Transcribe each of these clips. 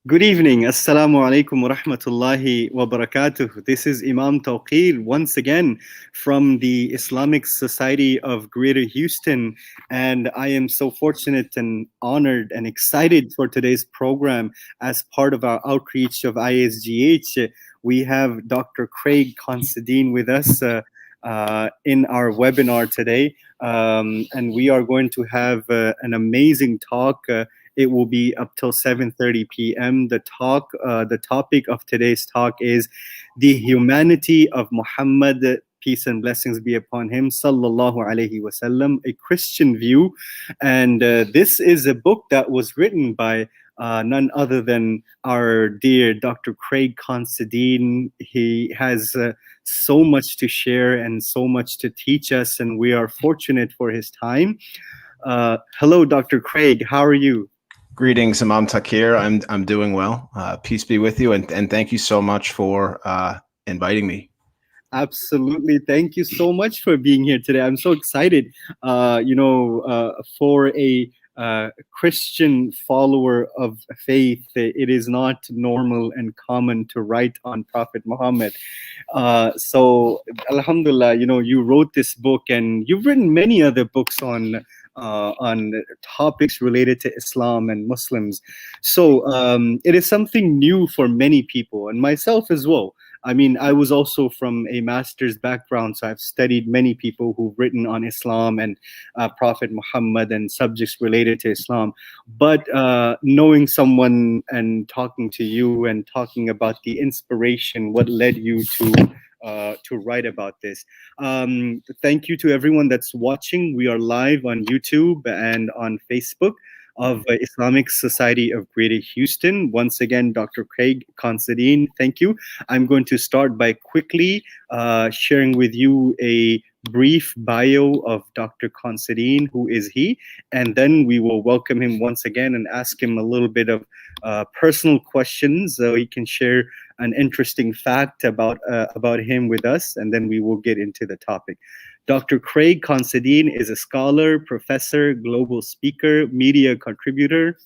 Good evening. Assalamu alaikum wa rahmatullahi wa barakatuh. This is Imam Tawqir once again from the Islamic Society of Greater Houston. And I am so fortunate and honored and excited for today's program as part of our outreach of ISGH. We have Dr. Craig Considine with us in our webinar today. And we are going to have an amazing talk. It will be up till 7:30 p.m. The topic of today's talk is the humanity of Muhammad, peace and blessings be upon him, sallallahu alaihi wasallam, a Christian view. And this is a book that was written by none other than our dear Dr. Craig Considine. He has so much to share and so much to teach us, and we are fortunate for his time. Hello, Dr. Craig. How are you? Greetings, Imam Taqir. I'm doing well. Peace be with you, and thank you so much for inviting me. Absolutely. Thank you so much for being here today. I'm so excited. For a Christian follower of faith, it is not normal and common to write on Prophet Muhammad. So, Alhamdulillah, you wrote this book, and you've written many other books on topics related to Islam and Muslims. So it is something new for many people, and myself as well. I mean, I was also from a master's background, so I've studied many people who've written on Islam and Prophet Muhammad and subjects related to Islam. But knowing someone and talking to you and talking about the inspiration, what led you to write about this. Thank you to everyone that's watching. We are live on YouTube and on Facebook of Islamic Society of Greater Houston. Once again, Dr. Craig Considine, thank you. I'm going to start by quickly sharing with you a brief bio of Dr. Considine, who is he, and then we will welcome him once again and ask him a little bit of personal questions so he can share an interesting fact about him with us, and then we will get into the topic. Dr. Craig Considine is a scholar, professor, global speaker, media contributor,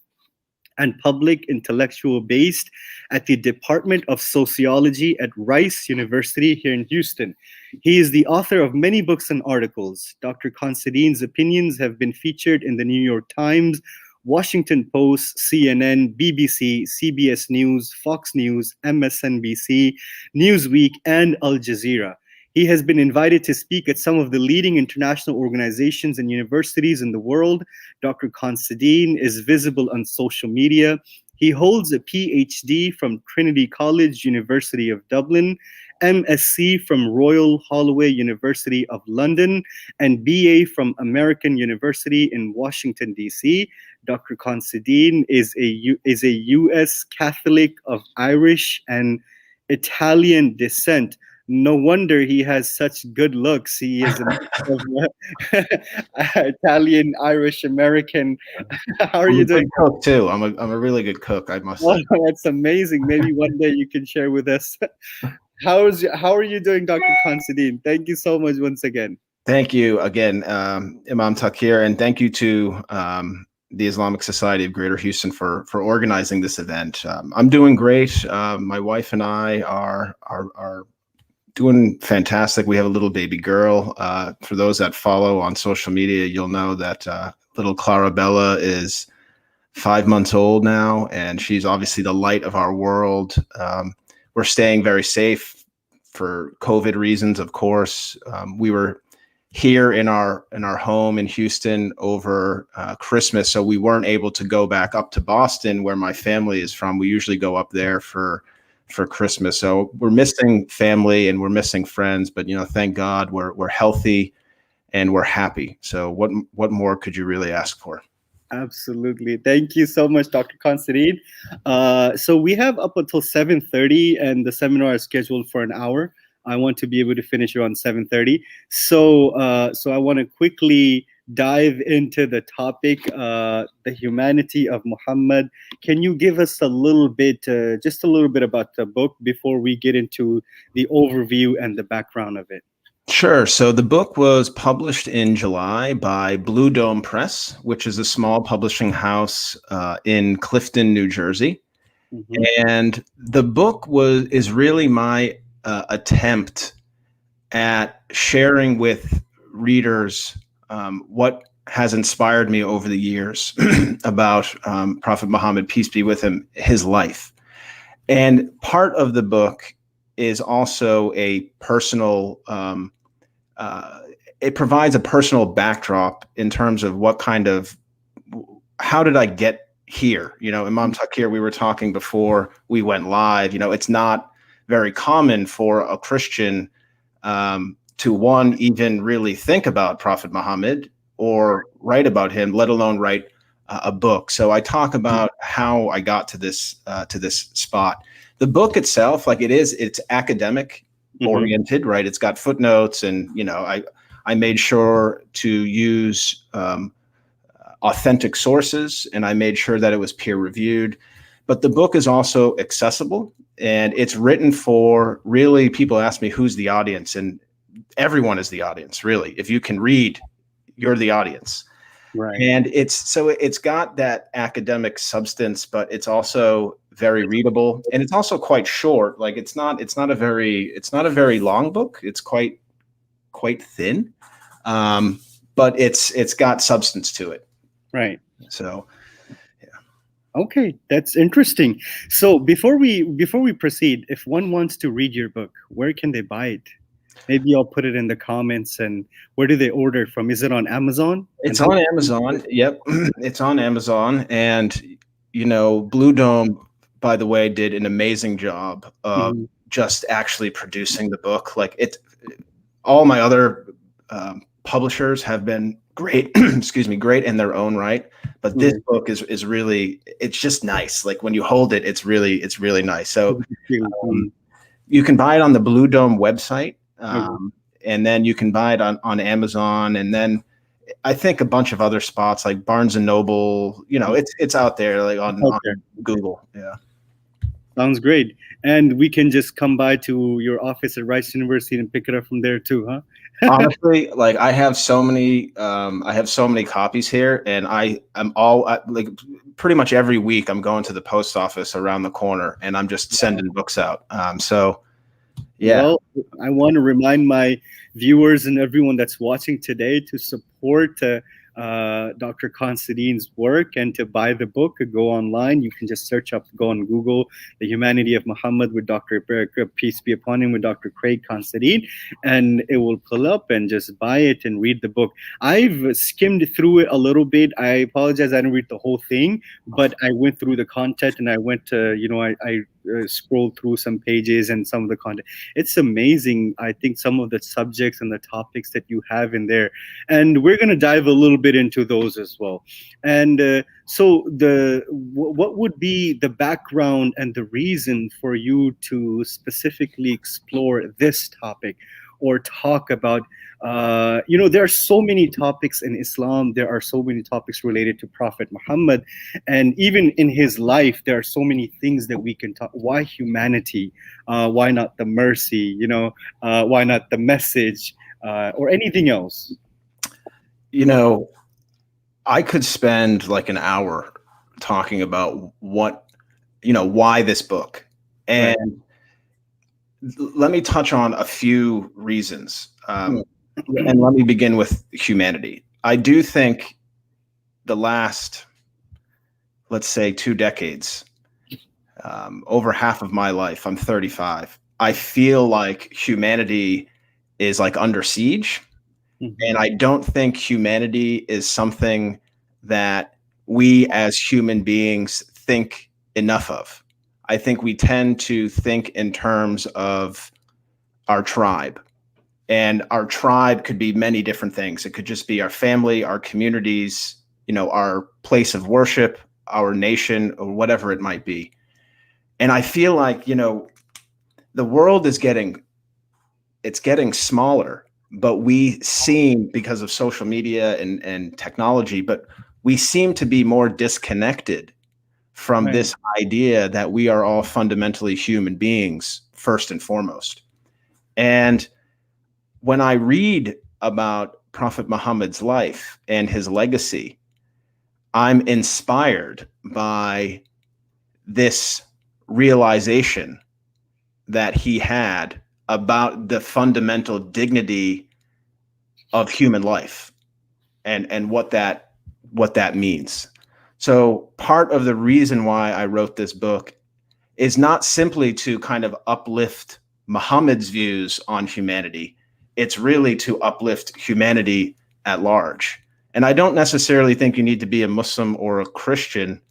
and public intellectual based at the Department of Sociology at Rice University here in Houston. He is the author of many books and articles. Dr. Considine's opinions have been featured in the New York Times, Washington Post, CNN, BBC, CBS News, Fox News, MSNBC, Newsweek, and Al Jazeera. He has been invited to speak at some of the leading international organizations and universities in the world. Dr. Considine is visible on social media. He holds a PhD from Trinity College, University of Dublin, MSc from Royal Holloway University of London, and BA from American University in Washington, D.C. Dr. Considine is a U.S. Catholic of Irish and Italian descent. No wonder he has such good looks. He is Italian, Irish, American. How are you doing? Cook too. I'm a really good cook, I must say. That's amazing. Maybe one day you can share with us. How are you doing, Dr. Considine? Thank you so much once again. Thank you again, Imam Taqir, and thank you to the Islamic Society of Greater Houston for organizing this event. I'm doing great. My wife and I are doing fantastic. We have a little baby girl. For those that follow on social media, you'll know that little Clarabella is 5 months old now, and she's obviously the light of our world. We're staying very safe for COVID reasons, of course. We were here in our home in Houston over Christmas, so we weren't able to go back up to Boston, where my family is from. We usually go up there for Christmas. So we're missing family and we're missing friends, but thank God we're healthy and we're happy. So what more could you really ask for? Absolutely. Thank you so much, Dr. Considine. So we have up until 7:30, and the seminar is scheduled for an hour. I want to be able to finish around 7:30. So I want to quickly dive into the topic, the humanity of Muhammad. Can you give us just a little bit about the book before we get into the overview and the background of it? Sure. So the book was published in July by Blue Dome Press, which is a small publishing house in Clifton, New Jersey. Mhm. And the book is really my attempt at sharing with readers what has inspired me over the years about Prophet Muhammad, peace be with him, his life. And part of the book is also a personal, it provides a personal backdrop in terms of how did I get here? Imam Takir, we were talking before we went live, it's not very common for a Christian to even really think about Prophet Muhammad or write about him, let alone write a book. So I talk about how I got to this spot. The book itself, it's academic oriented, right? It's got footnotes, and I made sure to use authentic sources, and I made sure that it was peer reviewed. But the book is also accessible, and it's written for, really, people ask me who's the audience, and everyone is the audience, really. If you can read, you're the audience. Right. And it's got that academic substance, but it's also very readable, and it's also quite short. Like it's not a very long book. It's quite thin, but it's got substance to it. Right. So. Okay, that's interesting. So before we proceed, if one wants to read your book, where can they buy it? Maybe I'll put it in the comments. And where do they order it from? Is it on Amazon? It's on Amazon. Yep, it's on Amazon. And Blue Dome, by the way, did an amazing job of just actually producing the book. All my other publishers have been great, excuse me, great in their own right. But this book is really, it's just nice. Like when you hold it, it's really nice. So you can buy it on the Blue Dome website, and then you can buy it on Amazon, and then I think a bunch of other spots like Barnes and Noble. It's out there, like on Google. Yeah. Sounds great. And we can just come by to your office at Rice University and pick it up from there too, huh? Honestly, I have so many copies here, and I'm pretty much every week I'm going to the post office around the corner, and I'm just sending books out. So yeah. Well, I want to remind my viewers and everyone that's watching today to support Dr. Considine's work and to buy the book. Go online. You can just go on Google, The Humanity of Muhammad with Dr. Peace be upon him, with Dr. Craig Considine, and it will pull up, and just buy it and read the book. I've skimmed through it a little bit. I apologize, I didn't read the whole thing, but I went through the content, and I went to, I scrolled through some pages and some of the content. It's amazing. I think some of the subjects and the topics that you have in there, and we're going to dive a little bit into those as well. And so what would be the background and the reason for you to specifically explore this topic or talk about there are so many topics in Islam. There are so many topics related to Prophet Muhammad, and even in his life, there are so many things that we can talk. Why humanity? Why not the mercy? Why not the message or anything else? I could spend like an hour talking about why this book, and let me touch on a few reasons. And let me begin with humanity. I do think the last, let's say, 2 decades, over half of my life, I'm 35, I feel like humanity is like under siege. And I don't think humanity is something that we as human beings think enough of. I think we tend to think in terms of our tribe. And our tribe could be many different things. It could just be our family, our communities, our place of worship, our nation, or whatever it might be. And I feel like, the world is getting smaller, but we seem, because of social media and technology, but we seem to be more disconnected from this idea that we are all fundamentally human beings, first and foremost. And when I read about Prophet Muhammad's life and his legacy, I'm inspired by this realization that he had about the fundamental dignity of human life and what that means. So part of the reason why I wrote this book is not simply to kind of uplift Muhammad's views on humanity. It's really to uplift humanity at large. And I don't necessarily think you need to be a Muslim or a Christian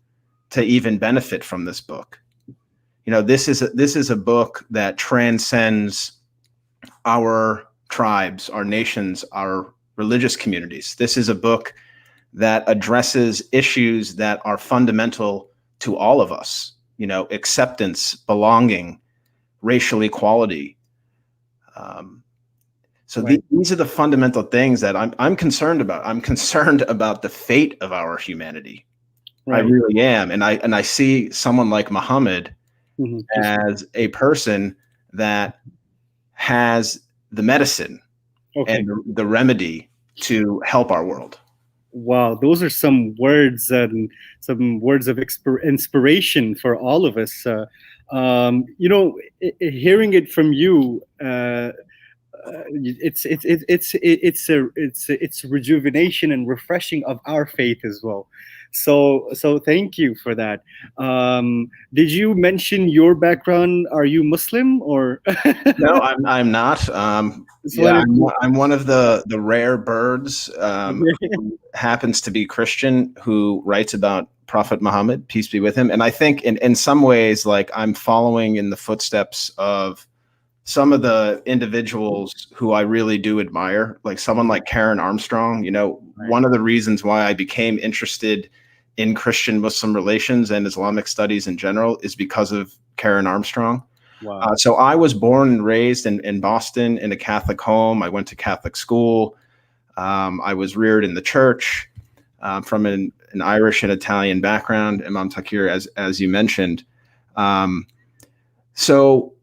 to even benefit from this book. You know, this is a book that transcends our tribes, our nations, our religious communities. This is a book that addresses issues that are fundamental to all of us. You know, acceptance, belonging, racial equality. So Right. these are the fundamental things that I'm concerned about. I'm concerned about the fate of our humanity. Right. I really am, and I see someone like Muhammad as a person that has the medicine and the remedy to help our world. Wow, those are some words and some words of inspiration for all of us. You know, hearing it from you, it's rejuvenation and refreshing of our faith as well. So thank you for that. Did you mention your background? Are you Muslim or? No, I'm not. Yeah, I'm one of the rare birds who happens to be Christian who writes about Prophet Muhammad, peace be with him. And I think in some ways, like, I'm following in the footsteps of some of the individuals who I really do admire, like someone like Karen Armstrong. You know, one of the reasons why I became interested in Christian Muslim relations and Islamic studies in general is because of Karen Armstrong. Wow. So I was born and raised in Boston in a Catholic home. I went to Catholic school. I was reared in the church from an Irish and Italian background, Imam Takir, as you mentioned. So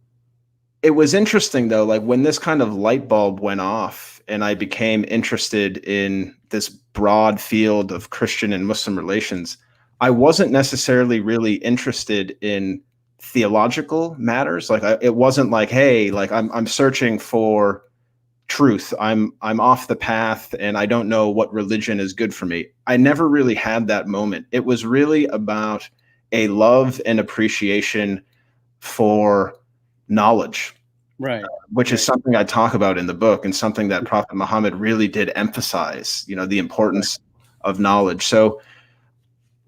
it was interesting, though, like when this kind of light bulb went off and I became interested in this broad field of Christian and Muslim relations, I wasn't necessarily really interested in theological matters. Like it wasn't like, hey, like I'm searching for truth. I'm off the path and I don't know what religion is good for me. I never really had that moment. It was really about a love and appreciation for knowledge, Right. Which is something I talk about in the book and something that Prophet Muhammad really did emphasize, you know, the importance of knowledge. So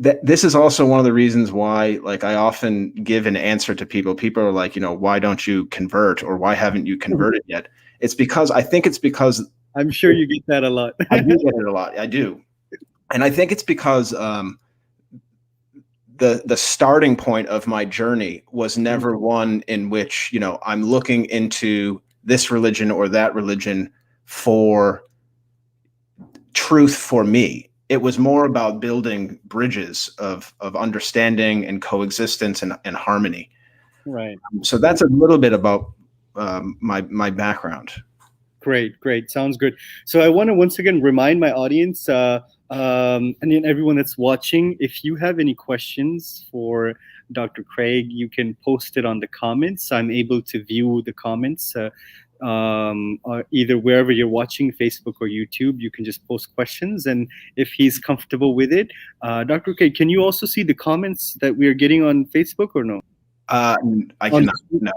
this is also one of the reasons why, like, I often give an answer to people. People are like, you know, why don't you convert, or why haven't you converted yet? It's because I'm sure you get that a lot. I do get it a lot. I do. And I think it's because the starting point of my journey was never one in which, you know, I'm looking into this religion or that religion for truth for me. It was more about building bridges of understanding and coexistence and harmony. Right. So that's a little bit about my background. Great. Sounds good. So I want to once again remind my audience and then everyone that's watching, if you have any questions for Dr. Craig, you can post it on the comments. I'm able to view the comments either wherever you're watching, Facebook or YouTube. You can just post questions, and if he's comfortable with it, Dr. Craig, can you also see the comments that we are getting on Facebook or no? I cannot. No.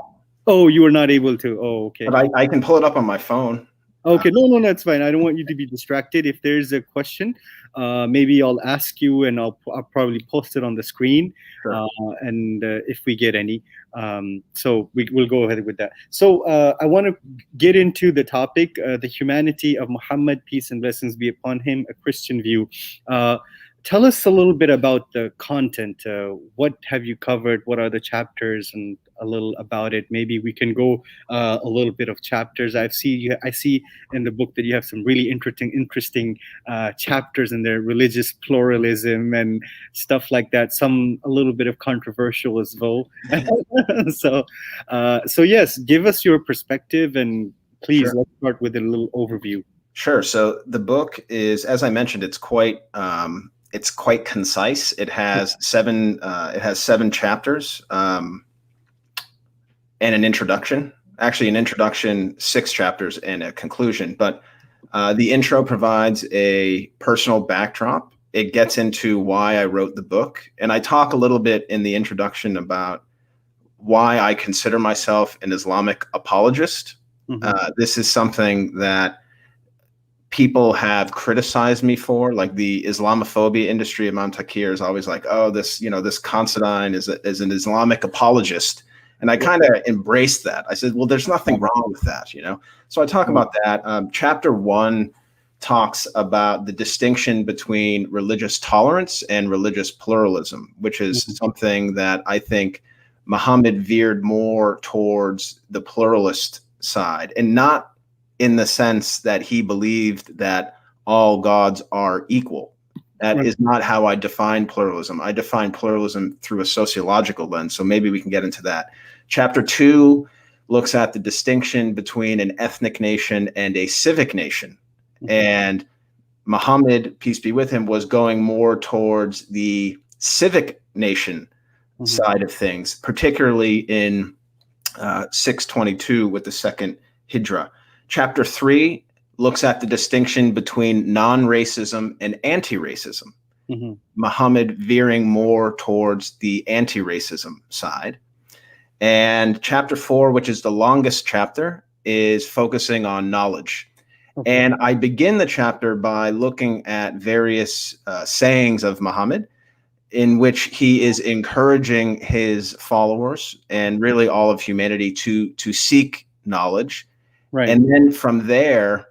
Oh, you were not able to. Oh, okay. But I can pull it up on my phone. Okay, no, that's fine. I don't want you to be distracted. If there's a question, maybe I'll ask you, and I'll probably post it on the screen. Sure. And if we get any, so we'll go ahead with that. So I want to get into the topic, the humanity of Muhammad, peace and blessings be upon him, a Christian view. Tell us a little bit about the content. What have you covered? What are the chapters, and a little about it? Maybe we can go a little bit of chapters. I see in the book that you have some really interesting chapters in there, religious pluralism and stuff like that. Some a little bit of controversial as well. So yes, give us your perspective, and please, Sure. Let's start with a little overview. Sure. So the book is, as I mentioned, it's quite concise. It has seven chapters. and an introduction. Actually, an introduction, 6 chapters, and a conclusion. But the intro provides a personal backdrop. It gets into why I wrote the book. And I talk a little bit in the introduction about why I consider myself an Islamic apologist. This is something that people have criticized me for, like the Islamophobia industry. Imam Taqir is always like, oh, this Considine is an Islamic apologist. And I kind of embraced that. I said, well, there's nothing wrong with that, So I talk about that. Chapter 1 talks about the distinction between religious tolerance and religious pluralism, which is something that I think Muhammad veered more towards the pluralist side, and not in the sense that he believed that all gods are equal. That is not how I define pluralism. I define pluralism through a sociological lens. So maybe we can get into that. Chapter 2 looks at the distinction between an ethnic nation and a civic nation. And Muhammad, peace be with him, was going more towards the civic nation side of things, particularly in 622 with the second Hijrah. Chapter 3 looks at the distinction between non-racism and anti-racism. Muhammad veering more towards the anti-racism side. And chapter 4, which is the longest chapter, is focusing on knowledge. And I begin the chapter by looking at various sayings of Muhammad, in which he is encouraging his followers and really all of humanity to seek knowledge. And then from there,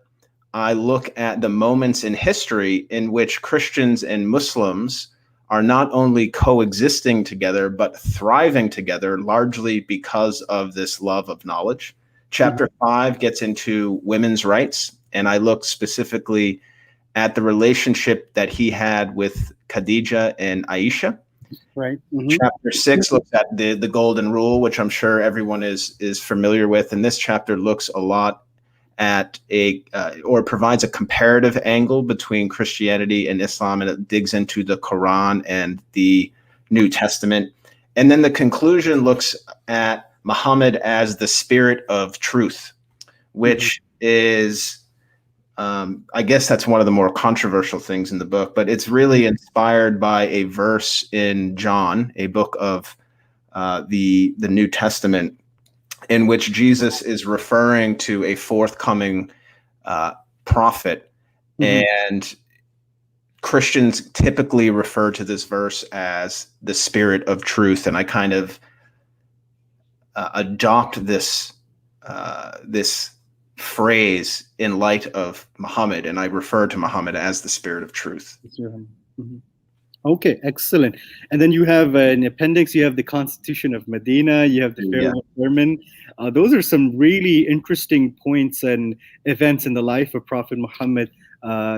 I look at the moments in history in which Christians and Muslims are not only coexisting together, but thriving together, largely because of this love of knowledge. Chapter 5 gets into women's rights, and I look specifically at the relationship that he had with Khadija and Aisha. Chapter 6 looks at the golden rule, which I'm sure everyone is familiar with. And this chapter looks a lot at or provides a comparative angle between Christianity and Islam, and it digs into the Quran and the New Testament. And then the conclusion looks at Muhammad as the spirit of truth, which is, I guess that's one of the more controversial things in the book, but it's really inspired by a verse in John, a book of the New Testament, in which Jesus is referring to a forthcoming prophet. And Christians typically refer to this verse as the spirit of truth. And I kind of adopt this phrase in light of Muhammad, and I refer to Muhammad as the spirit of truth. Okay, excellent. And then you have an appendix. You have the Constitution of Medina. You have the farewell sermon. Those are some really interesting points and events in the life of Prophet Muhammad,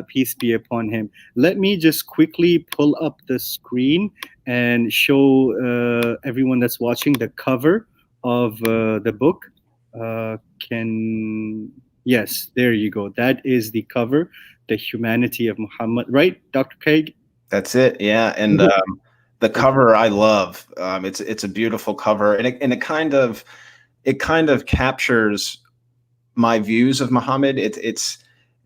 peace be upon him. Let me just quickly pull up the screen and show everyone that's watching the cover of the book. Yes, there you go. That is the cover, The Humanity of Muhammad. Right, Dr. Craig? That's it. Yeah. And the cover I love. It's a beautiful cover, and it kind of captures my views of Muhammad. It's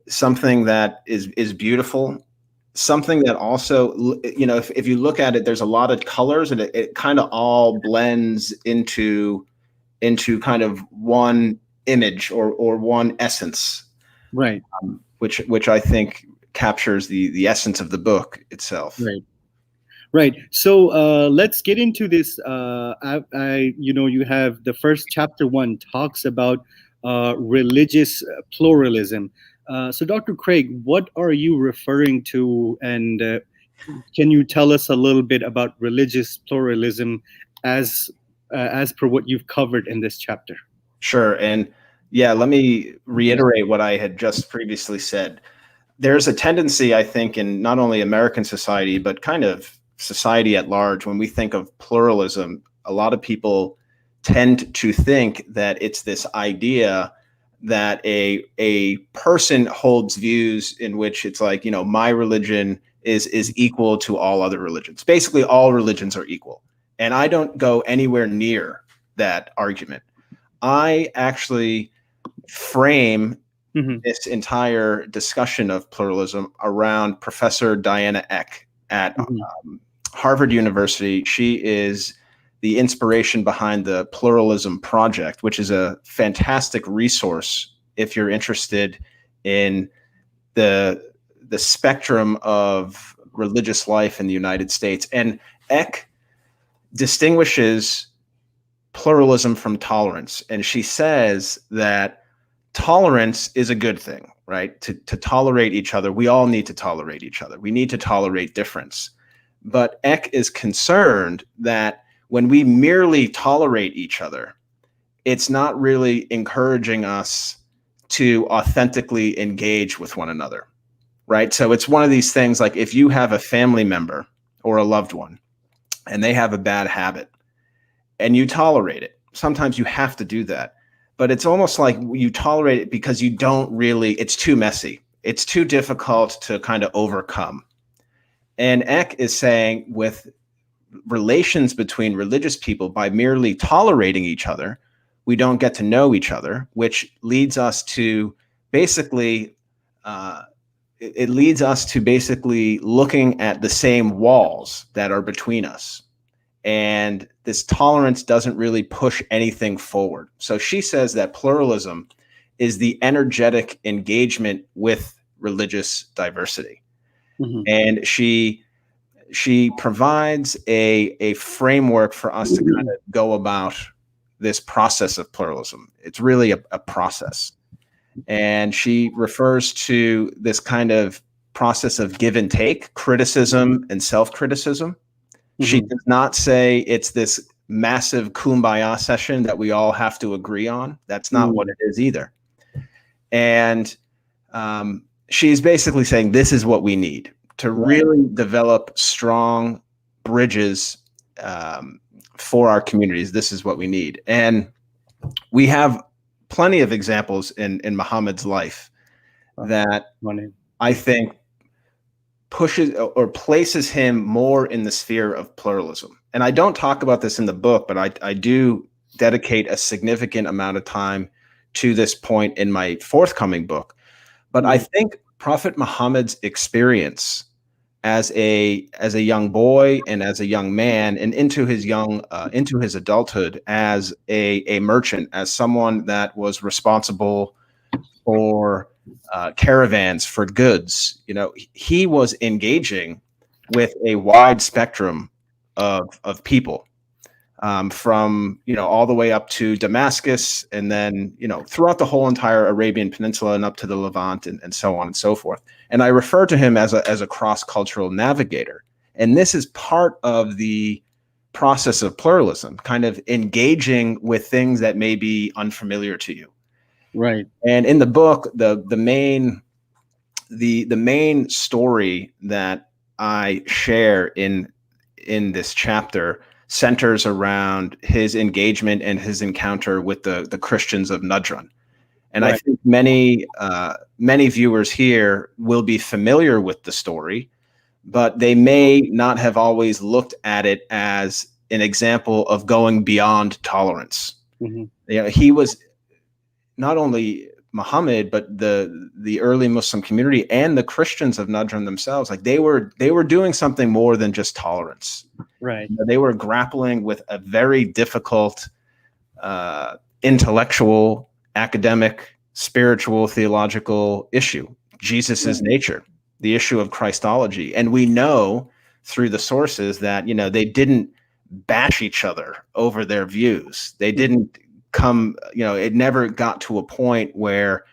something that is beautiful, something that also, if you look at it, there's a lot of colors, and it kind of all blends into kind of one image or one essence, which I think captures the essence of the book itself. Right. So let's get into this. You have the first chapter 1 talks about religious pluralism. So Dr. Craig, what are you referring to? And can you tell us a little bit about religious pluralism as per what you've covered in this chapter? Sure. And yeah, let me reiterate what I had just previously said. There's a tendency, I think, in not only American society, but kind of society at large, when we think of pluralism, a lot of people tend to think that it's this idea that a person holds views in which it's like, my religion is equal to all other religions. Basically, all religions are equal. And I don't go anywhere near that argument. I actually frame Mhm. this entire discussion of pluralism around Professor Diana Eck at Mhm. Harvard University. She is the inspiration behind the Pluralism Project, which is a fantastic resource if you're interested in the spectrum of religious life in the United States. And Eck distinguishes pluralism from tolerance. And she says that tolerance is a good thing, right? To tolerate each other. We all need to tolerate each other. We need to tolerate difference. But Eck is concerned that when we merely tolerate each other, it's not really encouraging us to authentically engage with one another, right? So it's one of these things like if you have a family member or a loved one and they have a bad habit and you tolerate it, sometimes you have to do that. But it's almost like you tolerate it because you don't really, it's too messy. It's too difficult to kind of overcome. And Eck is saying with relations between religious people, by merely tolerating each other, we don't get to know each other, which leads us to basically, it leads us to basically looking at the same walls that are between us. And this tolerance doesn't really push anything forward. So she says that pluralism is the energetic engagement with religious diversity. Mhm. And she provides a framework for us to kind of go about this process of pluralism. It's really a process. And she refers to this kind of process of give and take, criticism and self-criticism. She Mhm. does not say it's this massive kumbaya session that we all have to agree on. That's not what it is either. And she's basically saying this is what we need to really develop strong bridges for our communities. This is what we need. And we have plenty of examples in Muhammad's life that I think pushes or places him more in the sphere of pluralism. And I don't talk about this in the book, but I do dedicate a significant amount of time to this point in my forthcoming book. But I think Prophet Muhammad's experience as a young boy and as a young man and into his adulthood as a merchant, as someone that was responsible for caravans for goods, he was engaging with a wide spectrum of people, from all the way up to Damascus, and then throughout the whole entire Arabian Peninsula and up to the Levant, and so on and so forth. And I refer to him as a cross-cultural navigator. And this is part of the process of pluralism, kind of engaging with things that may be unfamiliar to you. Right. And in the book, the main story that I share in this chapter centers around his engagement and his encounter with the Christians of Najran. And I think many viewers here will be familiar with the story, but they may not have always looked at it as an example of going beyond tolerance. Mm-hmm. He was not only Muhammad, but the early Muslim community and the Christians of Najran themselves, like they were doing something more than just tolerance. Right. They were grappling with a very difficult intellectual, academic, spiritual, theological issue. Jesus's nature, the issue of Christology. And we know through the sources that, they didn't bash each other over their views. They didn't come, it never got to a point where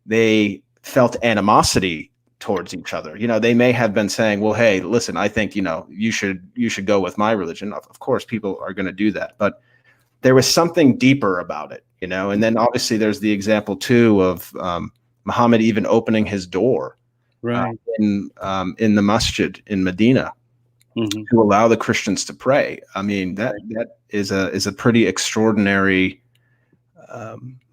they felt animosity towards each other. They may have been saying, well, hey, listen, I think, you should go with my religion. Of course, people are going to do that. But there was something deeper about it, and then obviously there's the example too of Muhammad even opening his door in the masjid in Medina to allow the Christians to pray. I mean, that is a pretty extraordinary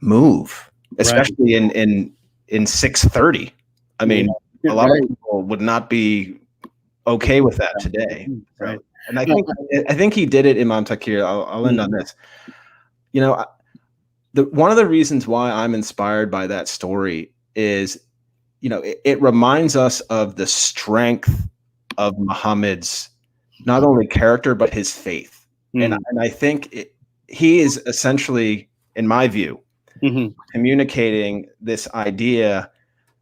move, especially in 630. I mean, a lot of people would not be okay with that today. So, and I think he did it, Imam Takir. I'll end on this. one of the reasons why I'm inspired by that story is, it reminds us of the strength of Muhammad's not only character but his faith, and I think he is essentially, in my view, communicating this idea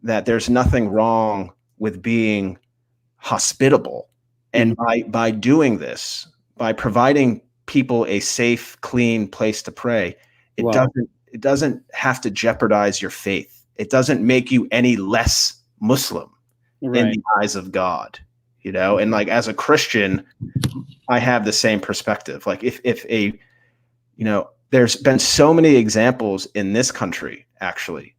that there's nothing wrong with being hospitable, and by doing this, by providing people a safe, clean place to pray, it doesn't have to jeopardize your faith. It doesn't make you any less Muslim in the eyes of God, and like, as a Christian, I have the same perspective. Like, if there's been so many examples in this country, actually,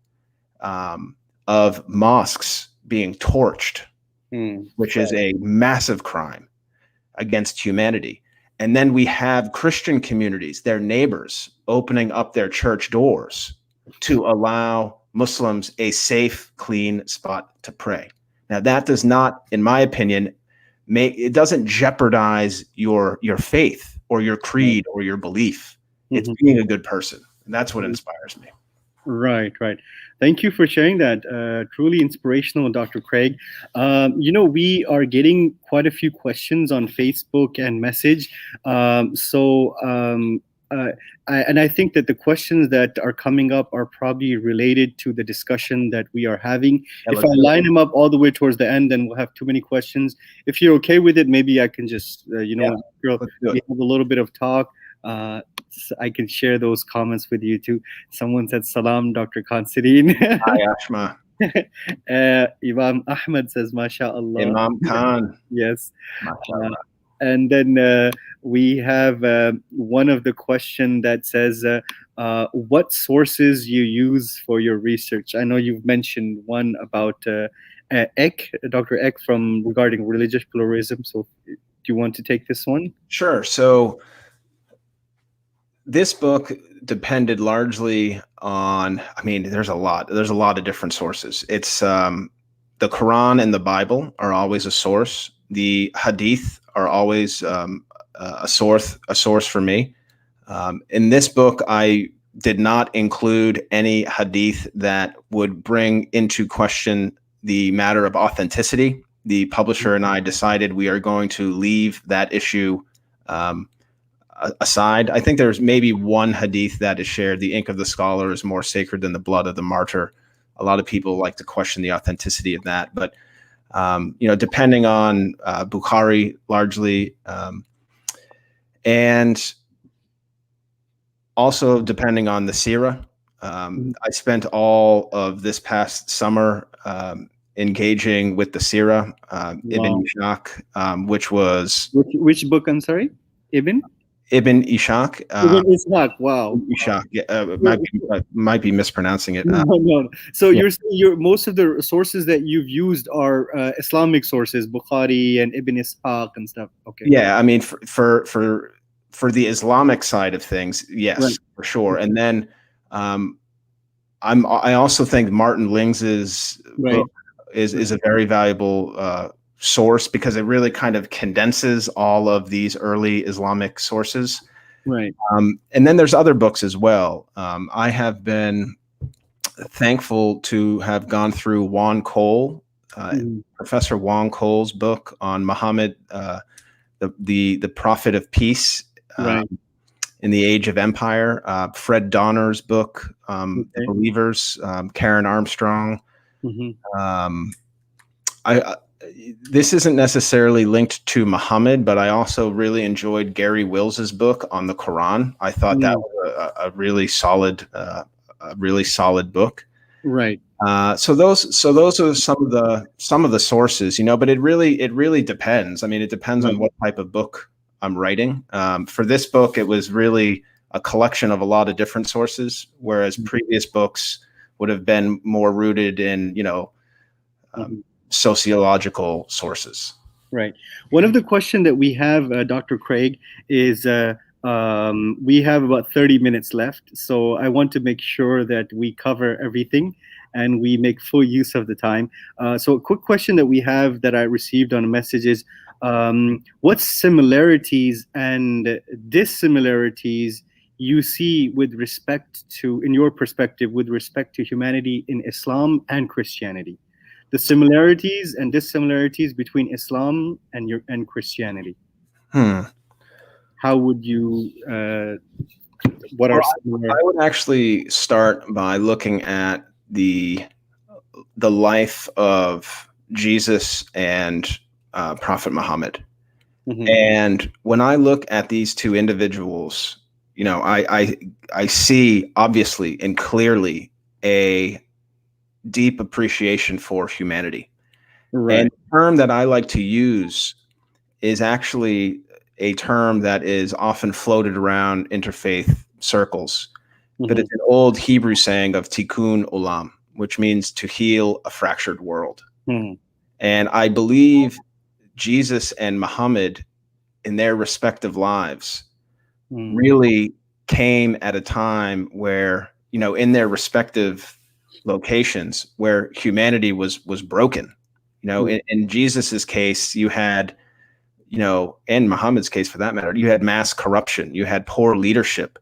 of mosques being torched, which is a massive crime against humanity. And then we have Christian communities, their neighbors, opening up their church doors to allow Muslims a safe, clean spot to pray. Now, that does not, in my opinion, it doesn't jeopardize your faith or your creed or your belief. It's being a good person. And that's what inspires me. Right. Thank you for sharing that. Truly inspirational, Dr. Craig. We are getting quite a few questions on Facebook and message. And I think that the questions that are coming up are probably related to the discussion that we are having. If I line them up all the way towards the end, then we'll have too many questions. If you're okay with it, maybe I can just, we have a little bit of talk. So I can share those comments with you too. Someone said, "Salam, Dr. Considine." Hi, Ashma. Imam Ahmed says, "MashaAllah." Imam Khan. Yes. And then we have one of the question that says, what sources you use for your research? I know you've mentioned one about Eck, Dr. Eck, regarding religious pluralism. So do you want to take this one? Sure. So this book depended largely on, there's a lot of different sources. It's the Quran and the Bible are always a source. The Hadith are always a source for me. In this book, I did not include any Hadith that would bring into question the matter of authenticity. The publisher and I decided we are going to leave that issue aside. I think there's maybe one Hadith that is shared: the ink of the scholar is more sacred than the blood of the martyr. A lot of people like to question the authenticity of that, but depending on Bukhari largely, and also depending on the Sirah. I spent all of this past summer engaging with the Sirah, Ibn Ishaq, which was... Which book, I'm sorry? Ibn Ishaq. Ibn Ishaq, wow. Ishaq, might be mispronouncing it. No. So you're most of the sources that you've used are Islamic sources, Bukhari and Ibn Ishaq and stuff. Okay. Yeah, for the Islamic side of things, yes, for sure. And then I also think Martin Lings's book is a very valuable source, because it really kind of condenses all of these early Islamic sources. Right. And then there's other books as well. I have been thankful to have gone through Juan Cole, Professor Juan Cole's book on Muhammad, the Prophet of Peace in the Age of Empire. Fred Donner's book, The Believers, Karen Armstrong. This isn't necessarily linked to Muhammad, but I also really enjoyed Gary Wills's book on the Quran. I thought that was a really solid book. Right. So those are some of the sources, but it really depends. It depends on what type of book I'm writing. For this book, it was really a collection of a lot of different sources, whereas previous books would have been more rooted in, sociological sources. Right. One of the questions that we have, Dr. Craig, is we have about 30 minutes left. So I want to make sure that we cover everything and we make full use of the time. So a quick question that we have that I received on a message is, what similarities and dissimilarities you see with respect to, in your perspective, with respect to humanity in Islam and Christianity, the similarities and dissimilarities between Islam and Christianity. How would you? What are similar? I would actually start by looking at the life of Jesus and Prophet Muhammad. Mm-hmm. And when I look at these two individuals, you know, I see obviously and clearly a deep appreciation for humanity. Right. And the term that I like to use is actually a term that is often floated around interfaith circles, but it's an old Hebrew saying of tikkun olam, which means to heal a fractured world. Mm-hmm. And I believe Jesus and Muhammad in their respective lives really came at a time where, you know, in their respective locations where humanity was broken. You know, in Jesus's case, you had, you know, in Muhammad's case for that matter, you had mass corruption, you had poor leadership,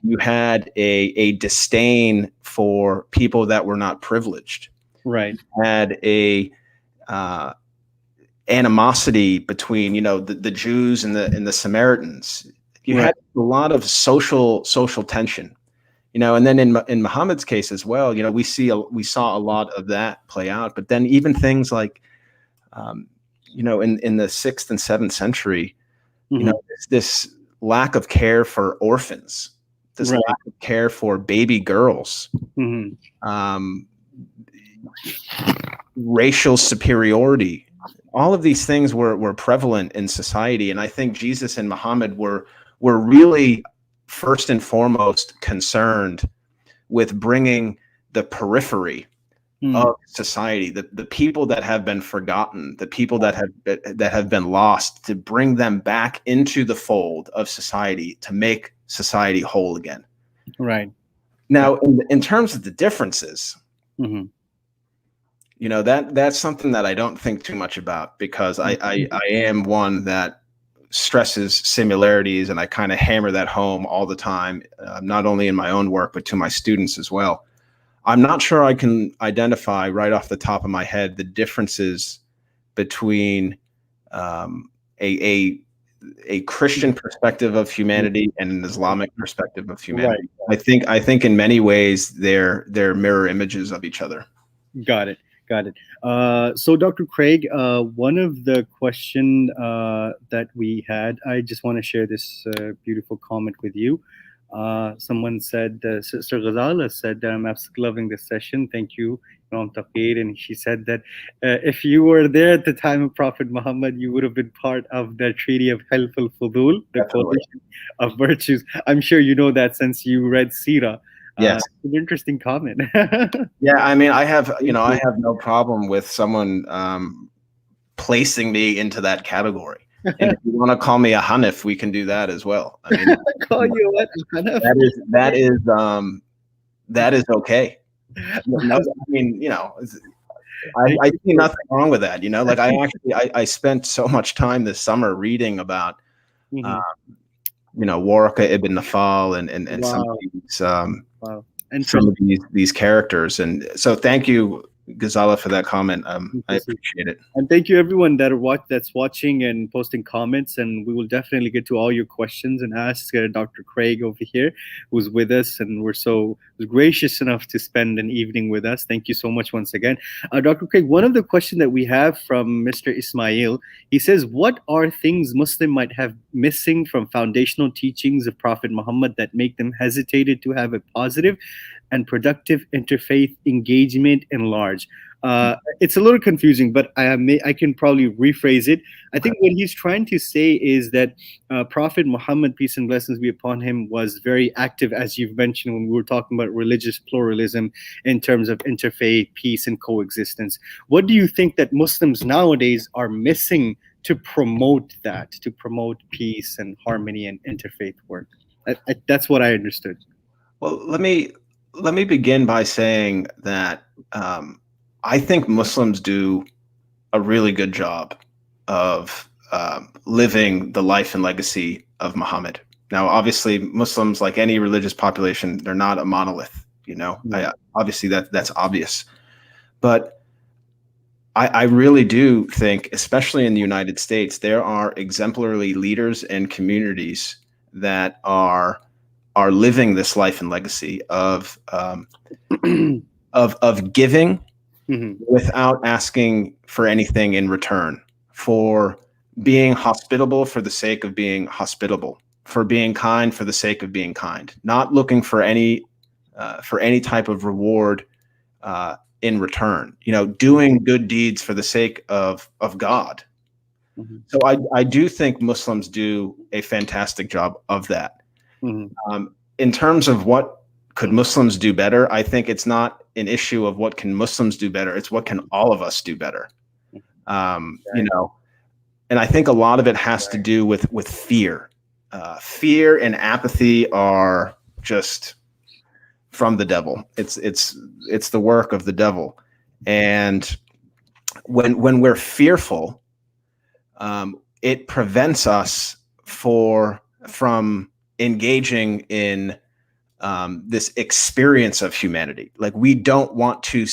you had a disdain for people that were not privileged. Right. You had a animosity between, you know, the Jews and the Samaritans. You had a lot of social tension, you know, and then in Muhammad's case as well, you know, we saw a lot of that play out. But then even things like, you know, in the 6th and 7th century, you know, this lack of care for orphans, this lack of care for baby girls, racial superiority. All of these things were prevalent in society. And I think Jesus and Muhammad were really first and foremost concerned with bringing the periphery of society, the people that have been forgotten, the people that have been lost, to bring them back into the fold of society to make society whole again. Right. Now, in terms of the differences, you know, that's something that I don't think too much about, because I am one that stresses similarities, and I kind of hammer that home all the time, not only in my own work, but to my students as well. I'm not sure I can identify right off the top of my head the differences between a Christian perspective of humanity and an Islamic perspective of humanity. Right. I think in many ways they're mirror images of each other. Got it. So Dr. Craig, one of the question that we had, I just want to share this beautiful comment with you. Someone said, Sister Ghazala said, I'm absolutely loving this session. Thank you, Imam Taqir. And she said that if you were there at the time of Prophet Muhammad, you would have been part of the Treaty of Hilf al-Fudul, the coalition of virtues. I'm sure you know that since you read Sirah. Yes. An interesting comment. Yeah, I mean, I have no problem with someone placing me into that category. And if you want to call me a Hanif, we can do that as well. I mean, call you what? That is okay. No, I mean, you know, I see nothing wrong with that. You know, like I spent so much time this summer reading about, you know, Waraka ibn Nafal and some of these and some of these characters. And so thank you, Ghazala, for that comment. I appreciate it. And thank you everyone that's watching and posting comments. And we will definitely get to all your questions and ask Dr. Craig over here, who's with us, and was gracious enough to spend an evening with us. Thank you so much once again. Dr. Craig, one of the questions that we have from Mr. Ismail, he says, what are things Muslim might have missing from foundational teachings of Prophet Muhammad that make them hesitated to have a positive and productive interfaith engagement in large? It's a little confusing, but I can probably rephrase it. I think what he's trying to say is that Prophet Muhammad, peace and blessings be upon him, was very active, as you've mentioned, when we were talking about religious pluralism in terms of interfaith, peace, and coexistence. What do you think that Muslims nowadays are missing to promote that, to promote peace and harmony and interfaith work? That's what I understood. Well, let me begin by saying that I think Muslims do a really good job of living the life and legacy of Muhammad. Now, obviously, Muslims, like any religious population, they're not a monolith. Obviously that's obvious, but I really do think, especially in the United States, there are exemplary leaders and communities that are living this life and legacy of giving without asking for anything in return, for being hospitable for the sake of being hospitable, for being kind for the sake of being kind, not looking for any type of reward in return, doing good deeds for the sake of God. So I do think Muslims do a fantastic job of that. In terms of what could Muslims do better, I think it's not an issue of what can Muslims do better. It's what can all of us do better. And I think a lot of it has to do with fear. Fear and apathy are just from the devil. It's the work of the devil. And when we're fearful, it prevents us from engaging in this experience of humanity. Like, we don't want to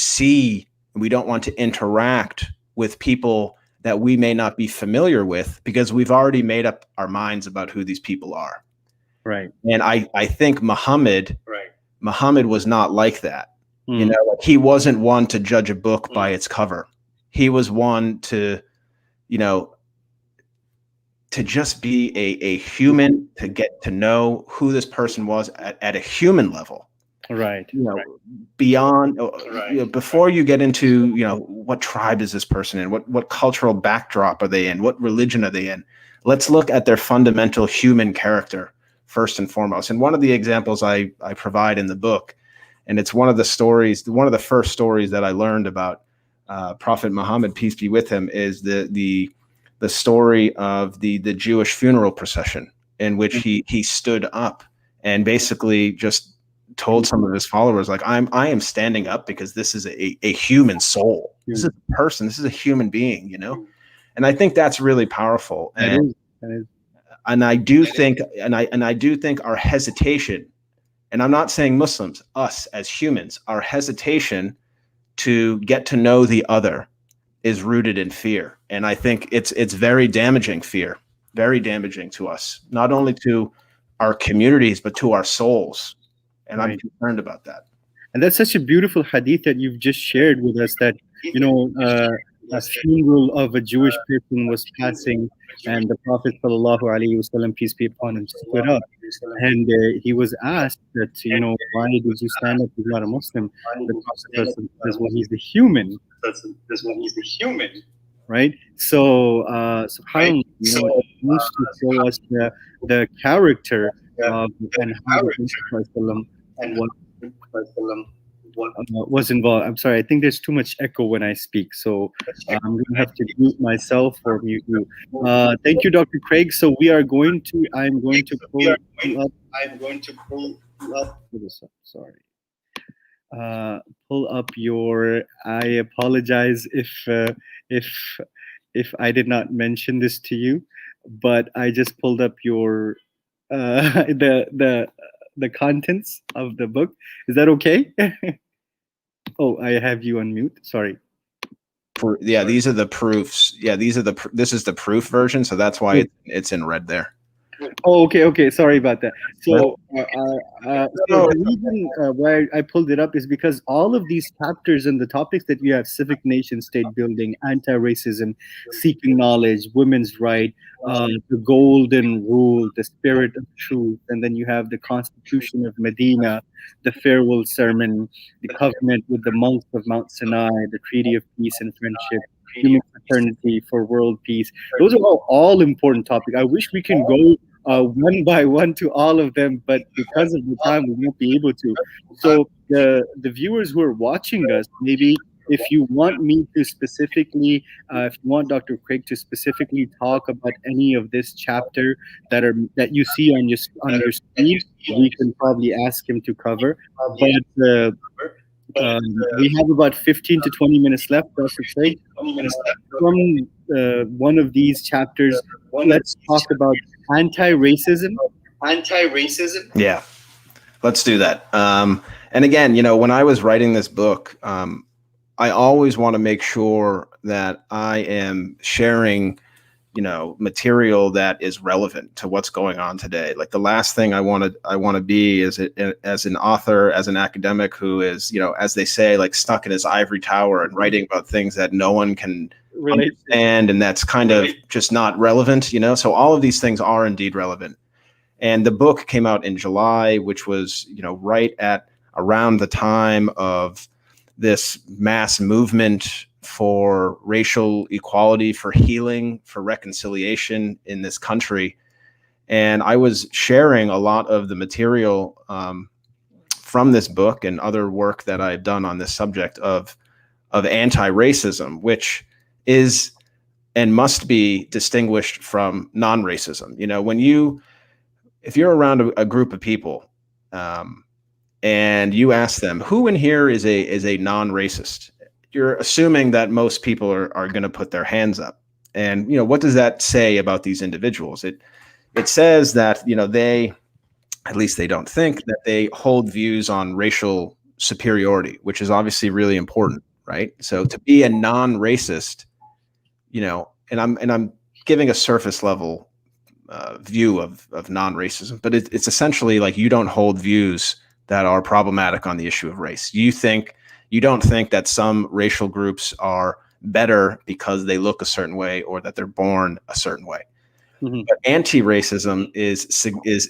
interact with people that we may not be familiar with, because we've already made up our minds about who these people are. Right. And I think Muhammad was not like that. He wasn't one to judge a book by its cover. He was one to just be a human, to get to know who this person was at a human level. Right. Beyond, before you get into, what tribe is this person in? What cultural backdrop are they in? What religion are they in? Let's look at their fundamental human character first and foremost. And one of the examples I provide in the book, and it's one of the first stories that I learned about Prophet Muhammad, peace be with him, is the story of the Jewish funeral procession, in which he stood up and basically just told some of his followers, like, I am standing up because this is a human soul. This is a person. This is a human being, And I think that's really powerful. And I do think our hesitation, and I'm not saying Muslims, us as humans, our hesitation to get to know the other is rooted in fear. And I think it's very damaging fear, very damaging to us, not only to our communities, but to our souls. And I'm concerned about that. And that's such a beautiful hadith that you've just shared with us, that, a funeral of a Jewish person was passing, and the Prophet ﷺ, peace be upon him, stood up. And he was asked that, why did you stand up? He's not a Muslim. The Prophet says, well, he's the human. Right? So, subhanAllah, it used to show us the character of and how the was involved. I'm sorry, I think there's too much echo when I speak, so I'm going to have to mute myself or mute you. Thank you, Dr. Craig. So I'm going to pull up your. I apologize if I did not mention this to you, but I just pulled up your the contents of the book. Is that okay? Oh, I have you on mute. Sorry. These are the proofs. This is the proof version, so that's why it's in red there. Oh, okay. Sorry about that. So, the reason why I pulled it up is because all of these chapters and the topics that you have: civic nation state building, anti-racism, seeking knowledge, women's right, the golden rule, the spirit of truth, and then you have the Constitution of Medina, the farewell sermon, the covenant with the monks of Mount Sinai, the Treaty of Peace and Friendship, human fraternity for world peace. Those are all important topics. I wish we can go one by one to all of them, but because of the time, we won't be able to. So the viewers who are watching us, maybe if you want me to specifically, if you want Dr. Craig to specifically talk about any of this chapter that you see on your screen, we can probably ask him to cover. But we have about 15 to 20 minutes left, Dr. Craig. From one of these chapters, let's talk about anti-racism Anti-racism? Yeah, let's do that. And again, when I was writing this book, I always want to make sure that I am sharing material that is relevant to what's going on today. Like the last thing I want to be is as an author, as an academic who is, as they say, like stuck in his ivory tower and writing about things that no one can understand, and that's kind of just not relevant, So all of these things are indeed relevant. And the book came out in July, which was, right at around the time of this mass movement for racial equality, for healing, for reconciliation in this country. And I was sharing a lot of the material from this book and other work that I've done on this subject of anti-racism, which is and must be distinguished from non-racism. If you're around a group of people and you ask them, who in here is a non-racist? You're assuming that most people are going to put their hands up. And, what does that say about these individuals? It says that, they, at least they don't think that they hold views on racial superiority, which is obviously really important, right? So to be a non-racist, and I'm giving a surface level view of non-racism, but it's essentially like you don't hold views that are problematic on the issue of race. You don't think that some racial groups are better because they look a certain way or that they're born a certain way. Mm-hmm. But anti-racism is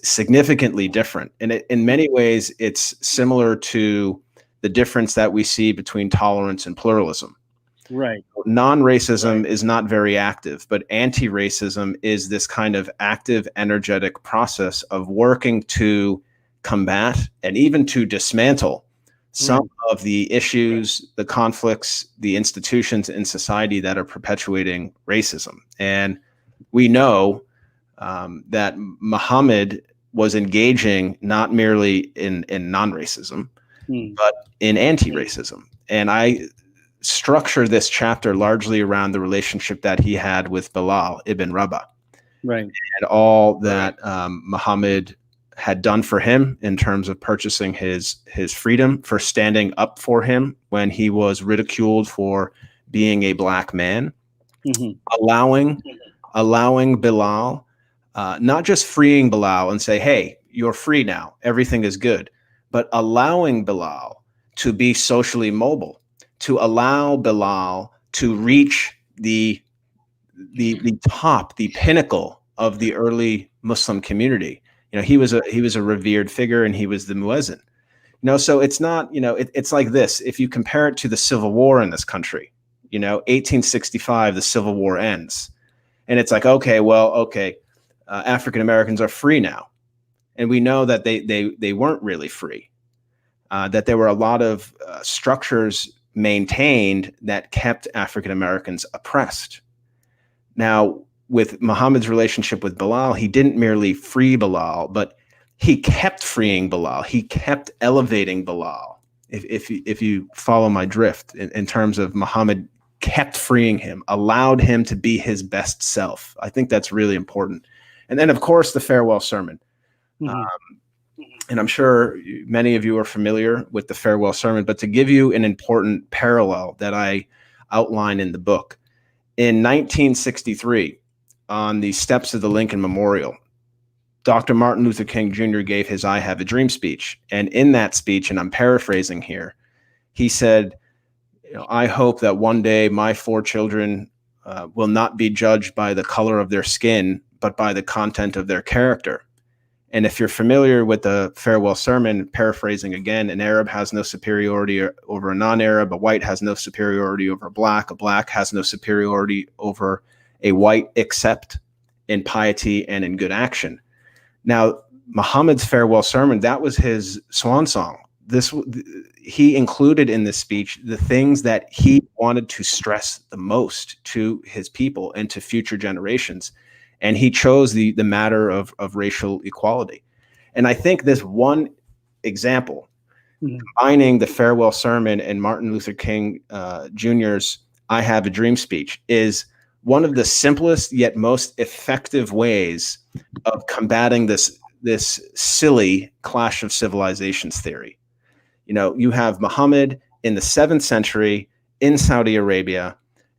significantly different. And in many ways, it's similar to the difference that we see between tolerance and pluralism. Right. Non-racism is not very active, but anti-racism is this kind of active, energetic process of working to combat and even to dismantle some of the issues, the conflicts, the institutions in society that are perpetuating racism. And we know that Muhammad was engaging not merely in non-racism, but in anti-racism. And I structure this chapter largely around the relationship that he had with Bilal ibn Rabah. Right. And all that Muhammad had done for him in terms of purchasing his freedom, for standing up for him when he was ridiculed for being a black man, allowing Bilal, not just freeing Bilal and say, hey, you're free now, everything is good, but allowing Bilal to be socially mobile, to allow Bilal to reach the top, the pinnacle of the early Muslim community. He was a revered figure, and he was the muezzin. So it's not, it's like this. If you compare it to the Civil War in this country, 1865, the Civil War ends, and it's like, okay, African Americans are free now, and we know that they weren't really free. That there were a lot of structures maintained that kept African Americans oppressed. Now, with Muhammad's relationship with Bilal, he didn't merely free Bilal, but he kept freeing Bilal. He kept elevating Bilal. If you follow my drift, in terms of Muhammad kept freeing him, allowed him to be his best self. I think that's really important. And then, of course, the farewell sermon. And I'm sure many of you are familiar with the farewell sermon, but to give you an important parallel that I outline in the book, in 1963, on the steps of the Lincoln Memorial, Dr. Martin Luther King Jr. gave his I Have a Dream speech. And in that speech, and I'm paraphrasing here, he said, I hope that one day my 4 children will not be judged by the color of their skin, but by the content of their character. And if you're familiar with the farewell sermon, paraphrasing again, an Arab has no superiority over a non-Arab, a white has no superiority over a black has no superiority over a white, except in piety and in good action. Now, Muhammad's farewell sermon, that was his swan song. He included in this speech the things that he wanted to stress the most to his people and to future generations. And he chose the matter of racial equality. And I think this one example, combining the farewell sermon and Martin Luther King Jr.'s I Have a Dream speech, is one of the simplest yet most effective ways of combating this this silly clash of civilizations theory. You have Muhammad in the 7th century in Saudi Arabia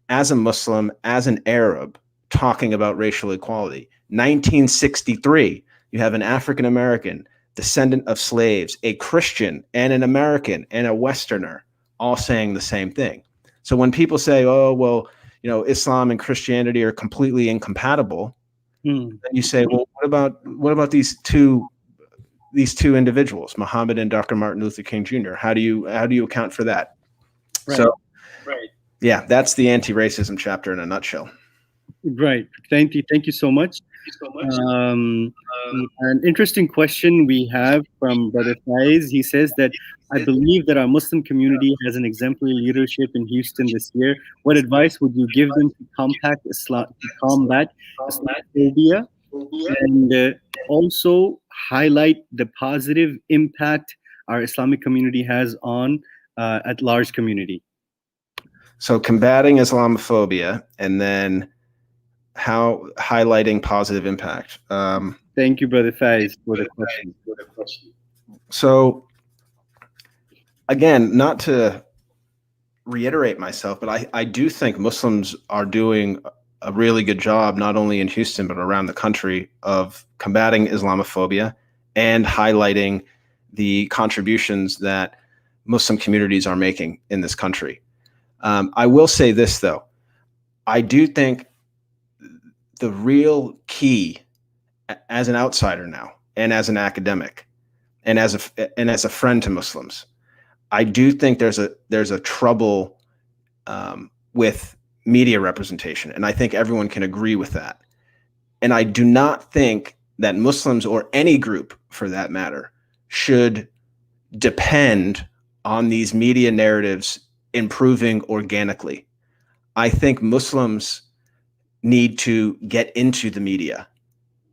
as a Muslim, as an Arab, talking about racial equality. 1963, you have an African American descendant of slaves, a Christian and an American and a Westerner, all saying the same thing. So when people say, oh, well, Islam and Christianity are completely incompatible, then you say, well, what about these two individuals, Muhammad and Dr. Martin Luther King Jr.? How do you account for that? Right. So, yeah, that's the anti-racism chapter in a nutshell. Right. Thank you so much. An interesting question we have from Brother Faiz. He says that, I believe that our Muslim community has an exemplary leadership in Houston this year. What advice would you give them to combat Islamophobia, and also highlight the positive impact our Islamic community has on at large community? So combating Islamophobia, and then how highlighting positive impact. Thank you, Brother Faiz, for the question. So again, not to reiterate myself, but I do think Muslims are doing a really good job, not only in Houston, but around the country, of combating Islamophobia and highlighting the contributions that Muslim communities are making in this country. I will say this, though. I do think the real key, as an outsider now, and as an academic, and as a friend to Muslims, I do think there's a trouble with media representation, and I think everyone can agree with that. And I do not think that Muslims, or any group for that matter, should depend on these media narratives improving organically. I think Muslims need to get into the media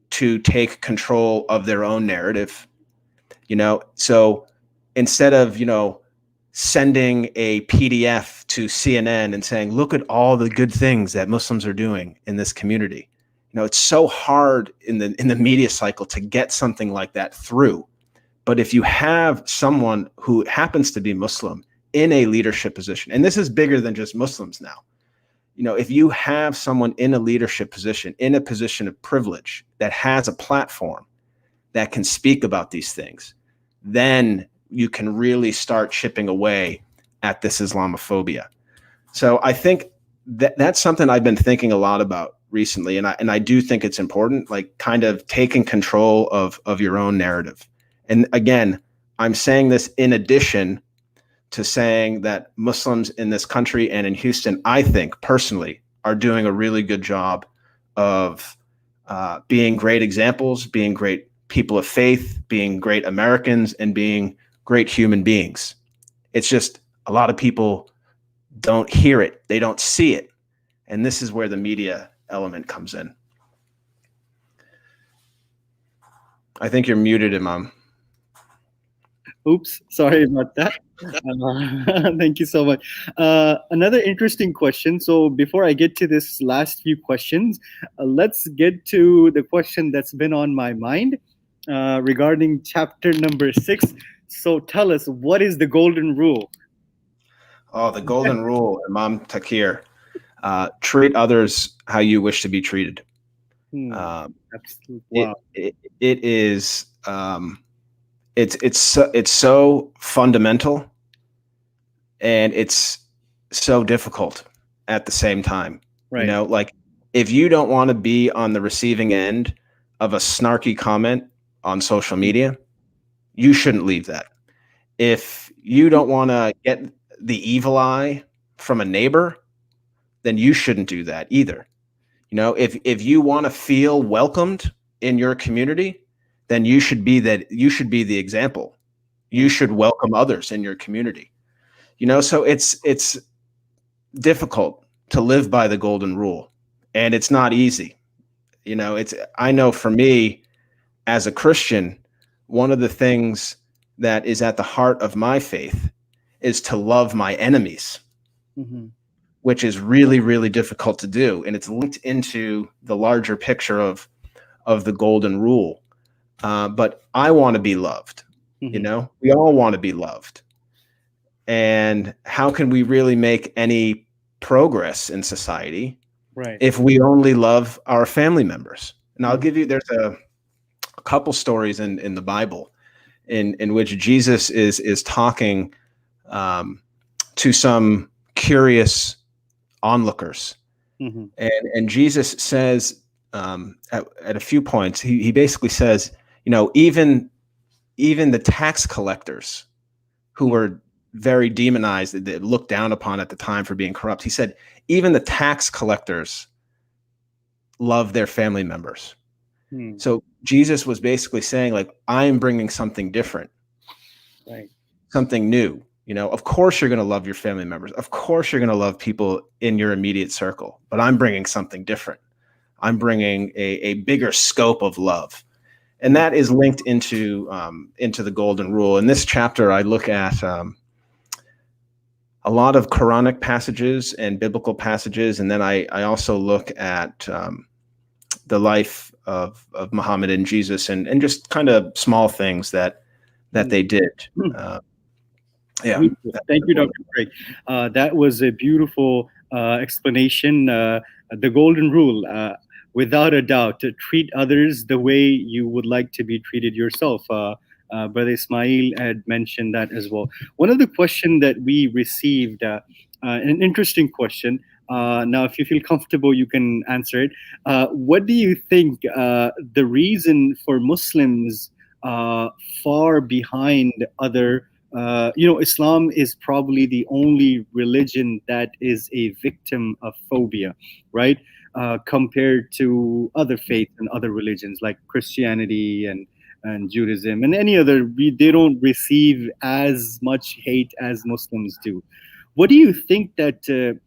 to take control of their own narrative. So instead of, sending a PDF to CNN and saying, look at all the good things that Muslims are doing in this community. It's so hard in the media cycle to get something like that through. But if you have someone who happens to be Muslim in a leadership position, and this is bigger than just Muslims now, if you have someone in a leadership position, in a position of privilege, that has a platform that can speak about these things, then you can really start chipping away at this Islamophobia. So I think that's something I've been thinking a lot about recently. And I do think it's important, like kind of taking control of your own narrative. And again, I'm saying this in addition to saying that Muslims in this country and in Houston, I think personally, are doing a really good job of being great examples, being great people of faith, being great Americans, and being great human beings. It's just a lot of people don't hear it. They don't see it. And this is where the media element comes in. I think you're muted, Imam. Oops, sorry about that. Thank you so much. Another interesting question. So before I get to this last few questions, let's get to the question that's been on my mind regarding chapter number 6. So tell us, what is the golden rule? Oh, the golden rule, Imam Takir. Treat others how you wish to be treated. Wow. It is... It's so fundamental, and it's so difficult at the same time. Right. Like, if you don't want to be on the receiving end of a snarky comment on social media, you shouldn't leave that. If you don't want to get the evil eye from a neighbor, then you shouldn't do that either. If you want to feel welcomed in your community, then you should be the example. You should welcome others in your community. So it's difficult to live by the golden rule, and it's not easy. I know for me as a Christian, one of the things that is at the heart of my faith is to love my enemies, which is really, really difficult to do. And it's linked into the larger picture of the golden rule. but I want to be loved. You know, we all want to be loved. And how can we really make any progress in society if we only love our family members? And I'll give you, there's a couple stories in the Bible in which Jesus is talking to some curious onlookers. And Jesus says at a few points, he basically says, you know, even the tax collectors who were very demonized, that looked down upon at the time for being corrupt. He said, even the tax collectors love their family members. So Jesus was basically saying, like, I am bringing something different, something new. You know, of course you're going to love your family members. Of course you're going to love people in your immediate circle, but I'm bringing something different. I'm bringing a bigger scope of love. And that is linked into the golden rule. In this chapter, I look at a lot of Quranic passages and biblical passages. And then I also look at the life of Muhammad and Jesus and just kind of small things that they did. Yeah. Thank you, Dr. Craig. That was a beautiful explanation. The golden rule, without a doubt, to treat others the way you would like to be treated yourself. Brother Ismail had mentioned that as well. One of the questions that we received, an interesting question. Now, if you feel comfortable, you can answer it. What do you think the reason for Muslims far behind other, Islam is probably the only religion that is a victim of phobia, right? Compared to other faiths and other religions like Christianity and Judaism and any other, they don't receive as much hate as Muslims do. What do you think that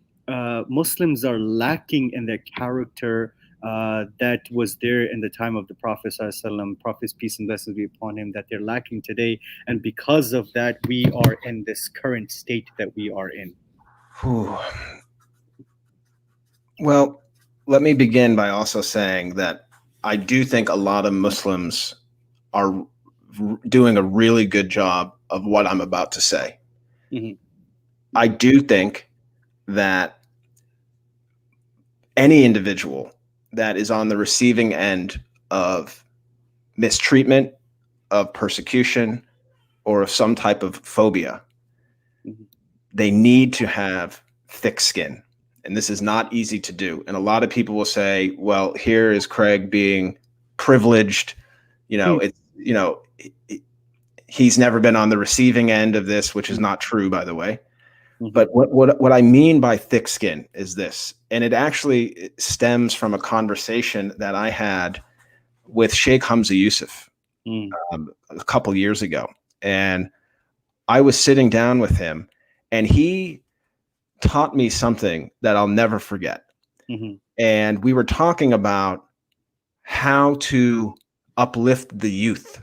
Muslims are lacking in their character that was there in the time of the Prophet ﷺ, Prophet's peace and blessings be upon him, that they're lacking today, and because of that, we are in this current state that we are in? Well, let me begin by also saying that I do think a lot of Muslims are doing a really good job of what I'm about to say. I do think that any individual that is on the receiving end of mistreatment, of persecution, or of some type of phobia, they need to have thick skin. And this is not easy to do. And a lot of people will say, well, here is Craig being privileged. He's never been on the receiving end of this, which is not true, by the way. But what I mean by thick skin is this, and it actually stems from a conversation that I had with Sheikh Hamza Yusuf a couple years ago. And I was sitting down with him, and he taught me something that I'll never forget. And we were talking about how to uplift the youth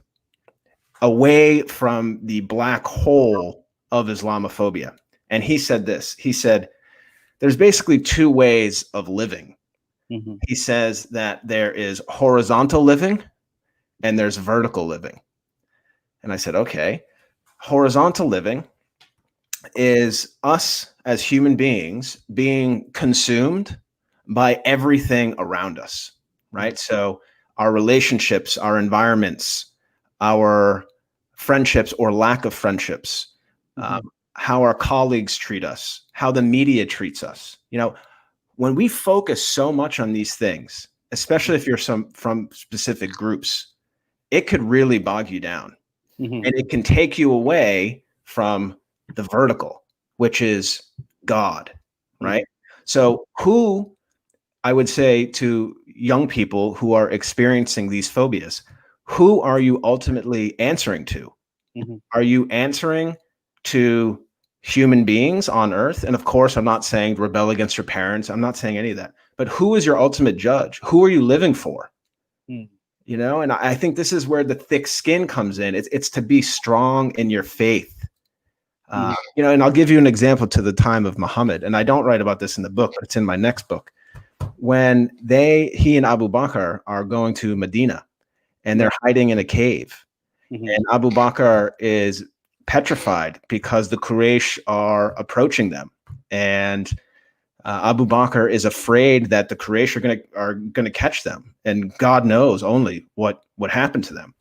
away from the black hole of Islamophobia. And he said this, he said, there's basically two ways of living. He says that there is horizontal living and there's vertical living. And I said, okay, horizontal living is us as human beings being consumed by everything around us, right? So our relationships, our environments, our friendships or lack of friendships, how our colleagues treat us, how the media treats us. When we focus so much on these things, especially if you're from specific groups, it could really bog you down. And it can take you away from the vertical, which is God, right? So who, I would say to young people who are experiencing these phobias, who are you ultimately answering to? Are you answering to human beings on earth? And of course, I'm not saying rebel against your parents. I'm not saying any of that. But who is your ultimate judge? Who are you living for? And I think this is where the thick skin comes in. It's to be strong in your faith. And I'll give you an example to the time of Muhammad. And I don't write about this in the book, but it's in my next book. When he and Abu Bakr are going to Medina, and they're hiding in a cave. And Abu Bakr is petrified because the Quraysh are approaching them, and Abu Bakr is afraid that the Quraysh are gonna catch them, and God knows only what happened to them.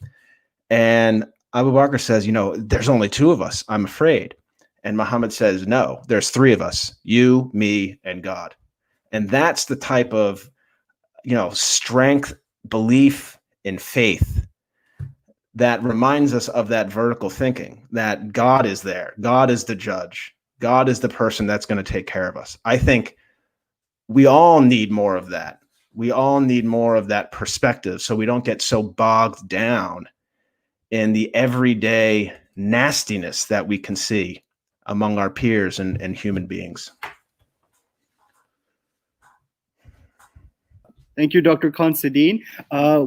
And Abu Bakr says, there's only two of us. I'm afraid. And Muhammad says, no, there's three of us: you, me, and God. And that's the type of strength, belief, and faith that reminds us of that vertical thinking, that God is there. God is the judge. God is the person that's going to take care of us. I think we all need more of that. We all need more of that perspective, so we don't get so bogged down in the everyday nastiness that we can see among our peers and human beings. Thank you, Dr. Considine.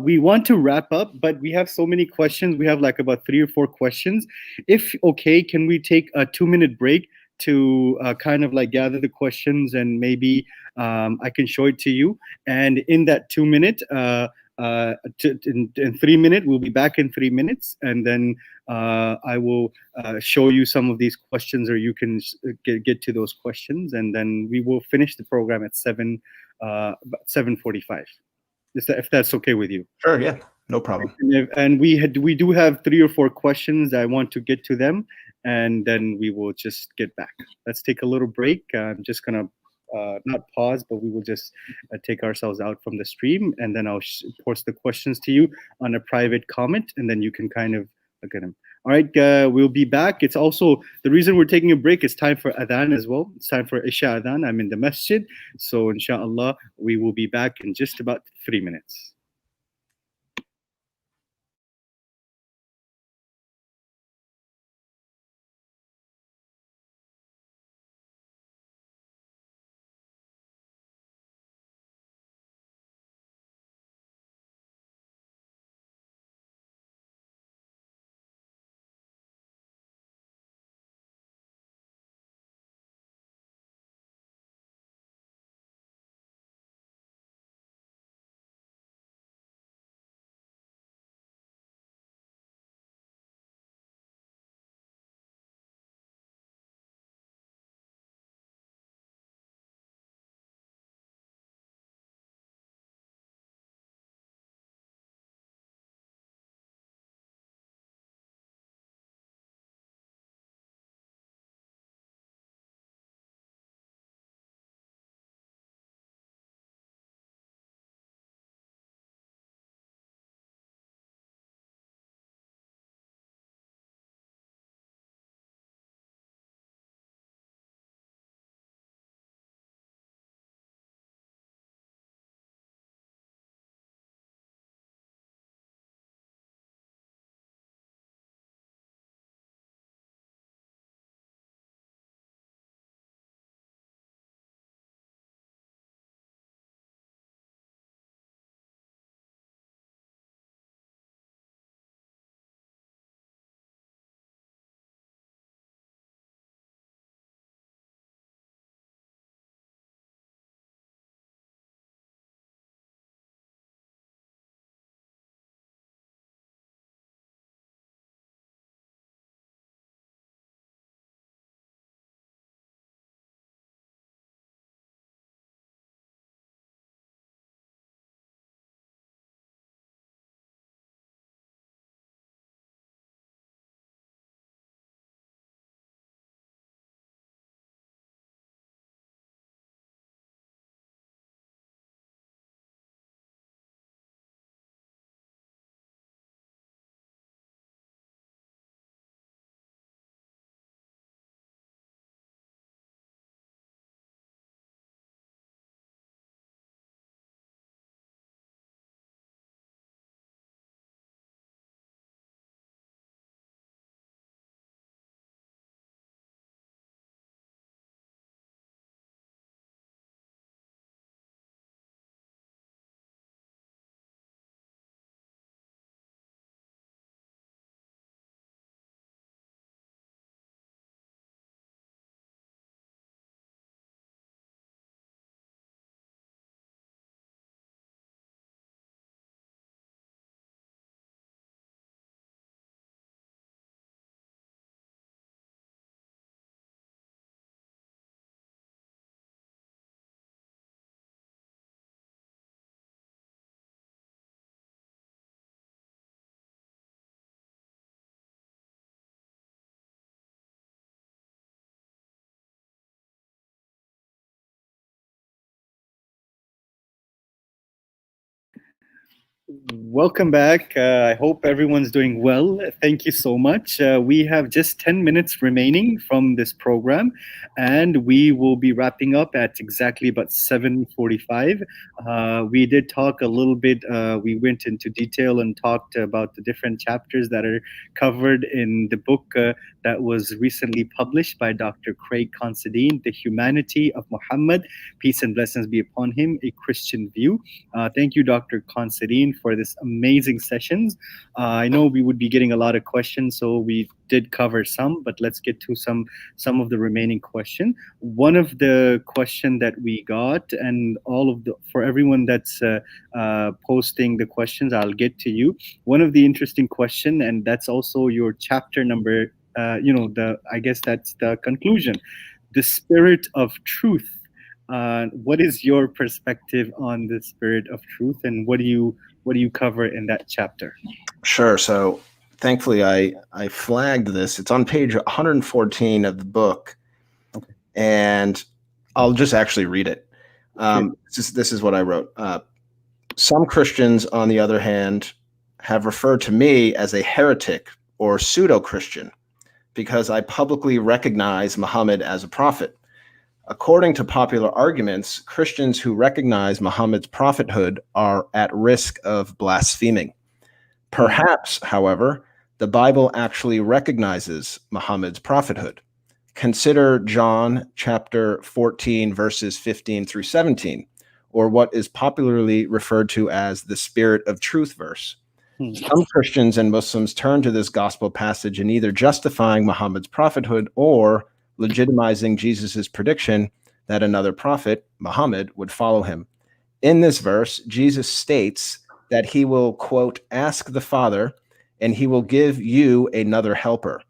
We want to wrap up, but we have so many questions. We have like about 3 or 4 questions. If okay, can we take a 2-minute break to kind of like gather the questions, and maybe I can show it to you. And in that 2-minute, in 3 minutes, we'll be back in 3 minutes, and then I will show you some of these questions, or you can get to those questions, and then we will finish the program at 7:45. If that's okay with you. Sure, yeah, no problem. And we do have 3 or 4 questions. I want to get to them, and then we will just get back. Let's take a little break. I'm just gonna not pause, but we will just take ourselves out from the stream, and then I'll post the questions to you on a private comment, and then you can kind of look at them. All right, we'll be back. It's also the reason we're taking a break. It's time for adhan as well. It's time for Isha adhan. I'm in the masjid, so inshallah we will be back in just about 3 minutes. Welcome back. I hope everyone's doing well. Thank you so much. We have just 10 minutes remaining from this program, and we will be wrapping up at exactly about 7:45. We did talk a little bit. We went into detail and talked about the different chapters that are covered in the book that was recently published by Dr. Craig Considine, The Humanity of Muhammad, Peace and Blessings Be Upon Him, A Christian View. Thank you, Dr. Considine, for this amazing sessions. I know we would be getting a lot of questions, so we did cover some, but let's get to some of the remaining question. One of the question that we got, and all of the for everyone that's posting the questions, I'll get to you. One of the interesting question, and that's also your chapter number. The I guess that's the conclusion, the spirit of truth. What is your perspective on the spirit of truth, and what do you cover in that chapter? Sure. So thankfully, I flagged this. It's on page 114 of the book, Okay. and I'll just actually read it. Sure. This is what I wrote. Some Christians, on the other hand, have referred to me as a heretic or pseudo-Christian because I publicly recognize Muhammad as a prophet. According to popular arguments, Christians who recognize Muhammad's prophethood are at risk of blaspheming. Perhaps, however, the Bible actually recognizes Muhammad's prophethood. Consider John chapter 14, verses 15 through 17, or what is popularly referred to as the Spirit of Truth verse. Some Christians and Muslims turn to this gospel passage in either justifying Muhammad's prophethood or legitimizing Jesus's prediction that another prophet, Muhammad, would follow him. In this verse, Jesus states that he will, quote, ask the Father, and he will give you another helper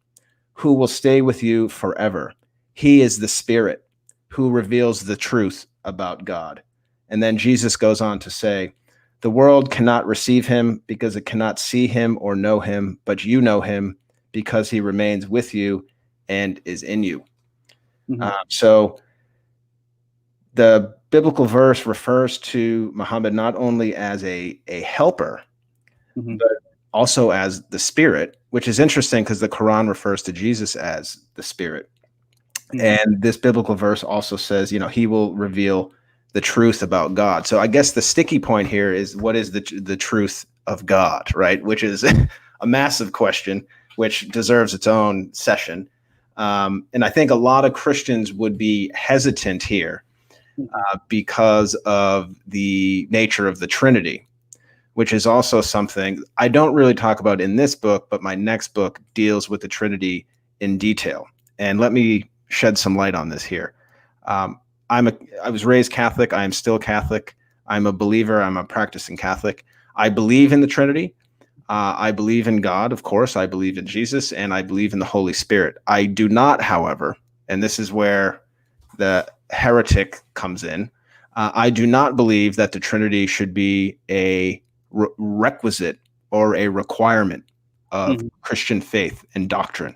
who will stay with you forever. He is the Spirit who reveals the truth about God. And then Jesus goes on to say, the world cannot receive him because it cannot see him or know him, but you know him because he remains with you and is in you. So the biblical verse refers to Muhammad not only as a helper, but also as the Spirit, which is interesting because the Quran refers to Jesus as the Spirit. And this biblical verse also says, he will reveal the truth about God. So I guess the sticky point here is, what is the truth of God, right? Which is a massive question, which deserves its own session. And I think a lot of Christians would be hesitant here because of the nature of the Trinity, which is also something I don't really talk about in this book, but my next book deals with the Trinity in detail. And let me shed some light on this here. I was raised Catholic. I am still Catholic. I'm a believer. I'm a practicing Catholic. I believe in the Trinity. I believe in God, of course. I believe in Jesus, and I believe in the Holy Spirit. I do not, however, and this is where the heretic comes in, I do not believe that the Trinity should be a requisite or a requirement of Christian faith and doctrine,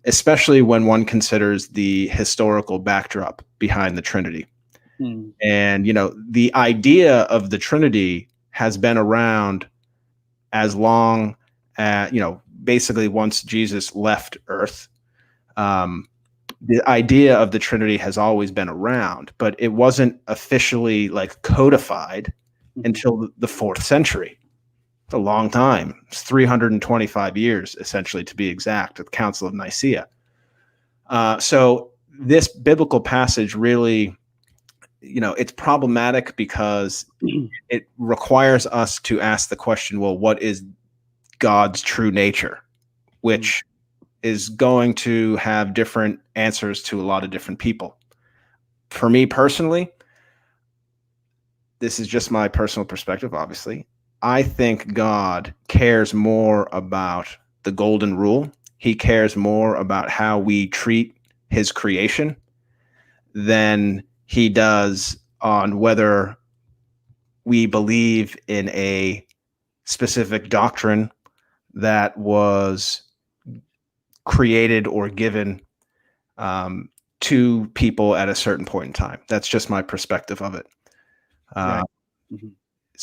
especially when one considers the historical backdrop behind the Trinity. And, the idea of the Trinity has been around as long as, basically once Jesus left Earth. The idea of the Trinity has always been around, but it wasn't officially codified until the 4th century. It's a long time. It's 325 years, essentially, to be exact, at the Council of Nicaea. So this biblical passage really, it's problematic because it requires us to ask the question, well, what is God's true nature? Which is going to have different answers to a lot of different people. For me personally, this is just my personal perspective, obviously. I think God cares more about the golden rule. He cares more about how we treat his creation than he does on whether we believe in a specific doctrine that was created or given to people at a certain point in time. That's just my perspective of it. Right.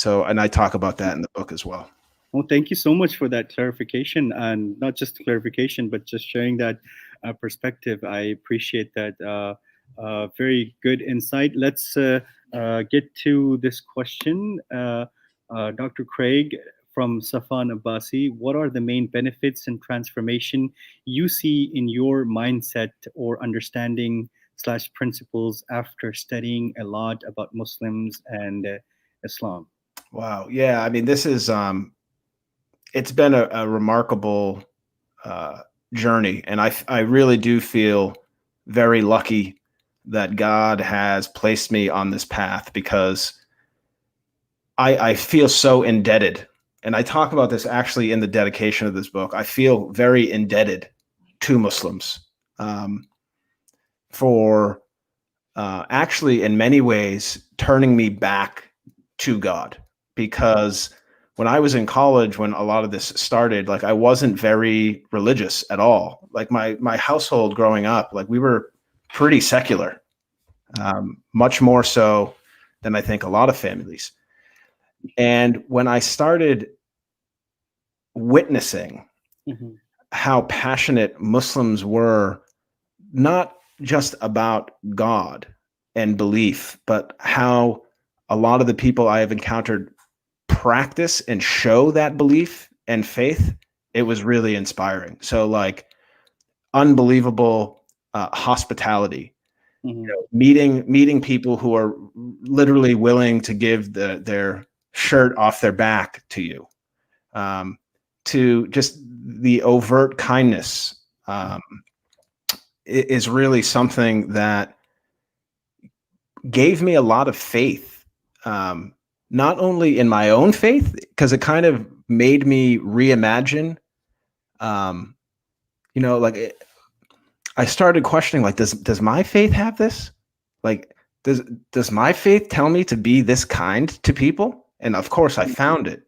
and I talk about that in the book as well. Well, thank you so much for that clarification, and not just clarification, but just sharing that perspective. I appreciate that. Very good insight. Let's get to this question. Dr. Craig from Safan Abbasi, what are the main benefits and transformation you see in your mindset or understanding / principles after studying a lot about Muslims and Islam? Wow. Yeah. I mean, this is, it's been a remarkable journey. And I really do feel very lucky that God has placed me on this path, because I feel so indebted. And I talk about this actually in the dedication of this book. I feel very indebted to Muslims for actually, in many ways, turning me back to God. Because when I was in college, when a lot of this started, like, I wasn't very religious at all. Like, my household growing up, like, we were pretty secular, much more so than I think a lot of families. And when I started witnessing how passionate Muslims were, not just about God and belief, but how a lot of the people I have encountered practice and show that belief and faith, it was really inspiring. So, like, unbelievable hospitality, meeting people who are literally willing to give their shirt off their back to you, to just the overt kindness is really something that gave me a lot of faith, not only in my own faith, because it kind of made me reimagine, like, I started questioning, like, does my faith have this? Like, does my faith tell me to be this kind to people? And of course I found it,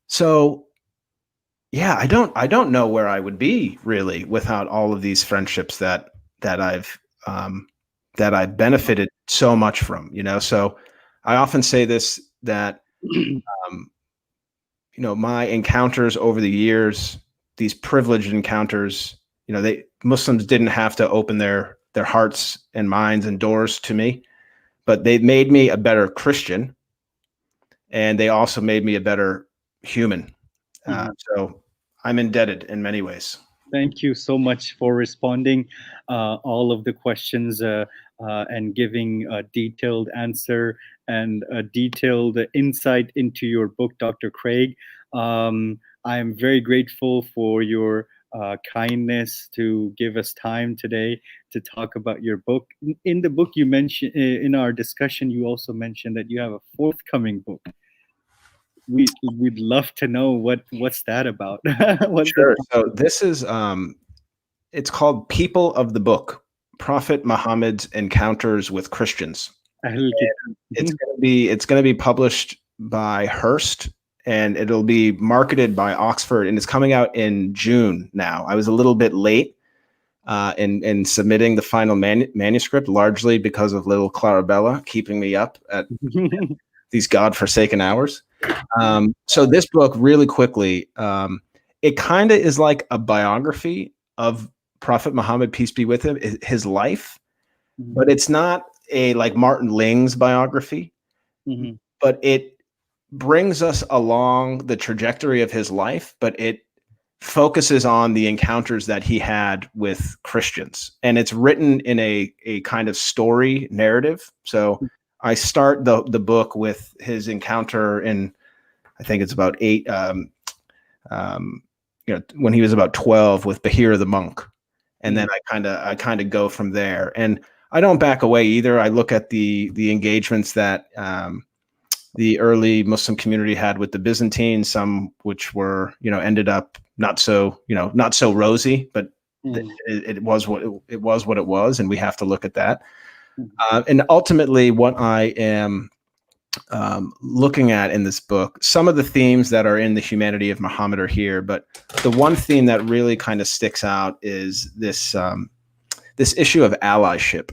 so yeah, I don't know where I would be really without all of these friendships that I've benefited so much from, So I often say this, that my encounters over the years, these privileged encounters, Muslims didn't have to open their hearts and minds and doors to me, but they made me a better Christian, and they also made me a better human. So I'm indebted in many ways. Thank you so much for responding all of the questions and giving a detailed answer and a detailed insight into your book, Dr. Craig. I am very grateful for your kindness to give us time today to talk about your book. In the book, you mentioned, in our discussion, you also mentioned that you have a forthcoming book. We'd love to know what's that about. Sure. So this is it's called People of the Book: Prophet Muhammad's Encounters with Christians. It's going to be published by Hearst, and it'll be marketed by Oxford, and it's coming out in June now. I was a little bit late in submitting the final manuscript, largely because of little Clarabella keeping me up at these godforsaken hours. So this book, really quickly, it kind of is like a biography of Prophet Muhammad, peace be with him, his life, but it's not a like Martin Ling's biography, but it brings us along the trajectory of his life, but it focuses on the encounters that he had with Christians, and it's written in a kind of story narrative. So I start the book with his encounter in, I think it's about when he was about 12 with Bahir the monk. And then I kind of go from there, and I don't back away either. I look at the engagements that the early Muslim community had with the Byzantines, some which were, ended up not so rosy, but it was what it was, and we have to look at that. And ultimately, what I am looking at in this book, some of the themes that are in the humanity of Muhammad are here, but the one theme that really kind of sticks out is this this issue of allyship.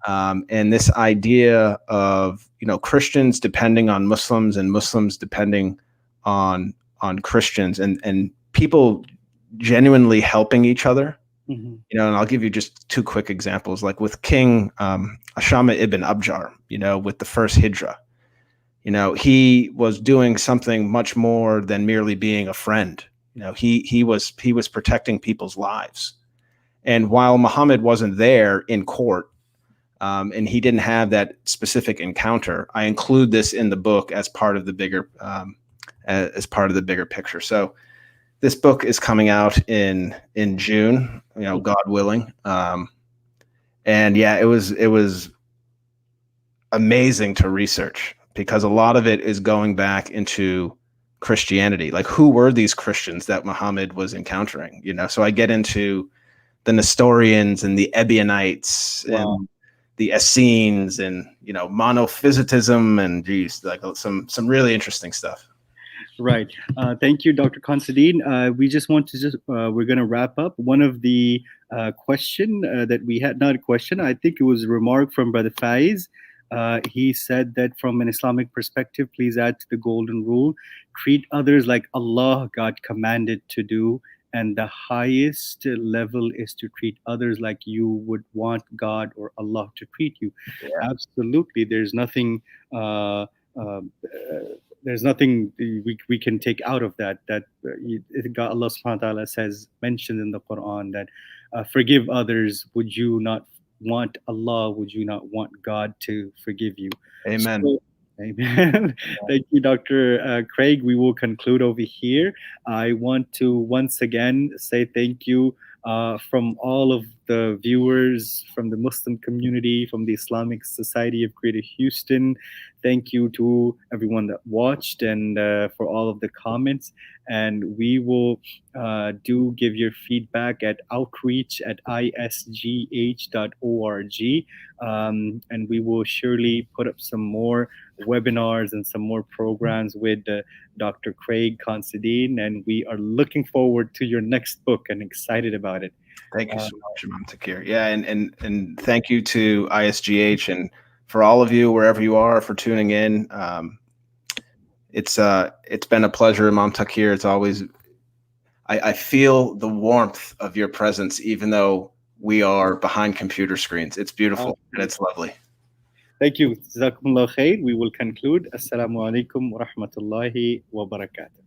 And this idea of, Christians depending on Muslims and Muslims depending on Christians, and people genuinely helping each other. Mhm. And I'll give you just two quick examples, like with King Ashama ibn Abjar, with the first Hijra. He was doing something much more than merely being a friend. He was protecting people's lives. And while Muhammad wasn't there in court, and he didn't have that specific encounter, I include this in the book as part of the bigger picture. So this book is coming out in June, God willing. And yeah, it was amazing to research, because a lot of it is going back into Christianity. Like, who were these Christians that Muhammad was encountering? So I get into the Nestorians and the Ebionites. Wow. And the Essenes, and monophysitism, and like some really interesting stuff. Right. Thank you, Dr. Considine. We just want to we're going to wrap up. One of the question that we had, not a question, I think it was a remark from Brother Faiz. He said that from an Islamic perspective, please add to the golden rule, treat others like Allah, God commanded to do. And the highest level is to treat others like you would want God or Allah to treat you. Yeah. Absolutely. There's nothing we can take out of that. God, Allah subhanahu wa ta'ala says, mentioned in the Quran, that forgive others. Would you not want Allah? Would you not want God to forgive you? Amen. So, amen. Thank you, Dr. Craig. We will conclude over here. I want to once again say thank you from all of the viewers, from the Muslim community, from the Islamic Society of Greater Houston. Thank you to everyone that watched, and for all of the comments. And we will do give your feedback at outreach@isgh.org. And we will surely put up some more webinars and some more programs with Dr. Craig Considine. And we are looking forward to your next book and excited about it. Thank you so much, Imam Takir. Yeah, and thank you to ISGH, and for all of you, wherever you are, for tuning in. It's been a pleasure, Imam Takir. It's always, I feel the warmth of your presence, even though we are behind computer screens. It's beautiful and it's lovely. Thank you. Jazakumullah khair. We will conclude. Assalamu alaikum wa rahmatullahi wa barakatuh.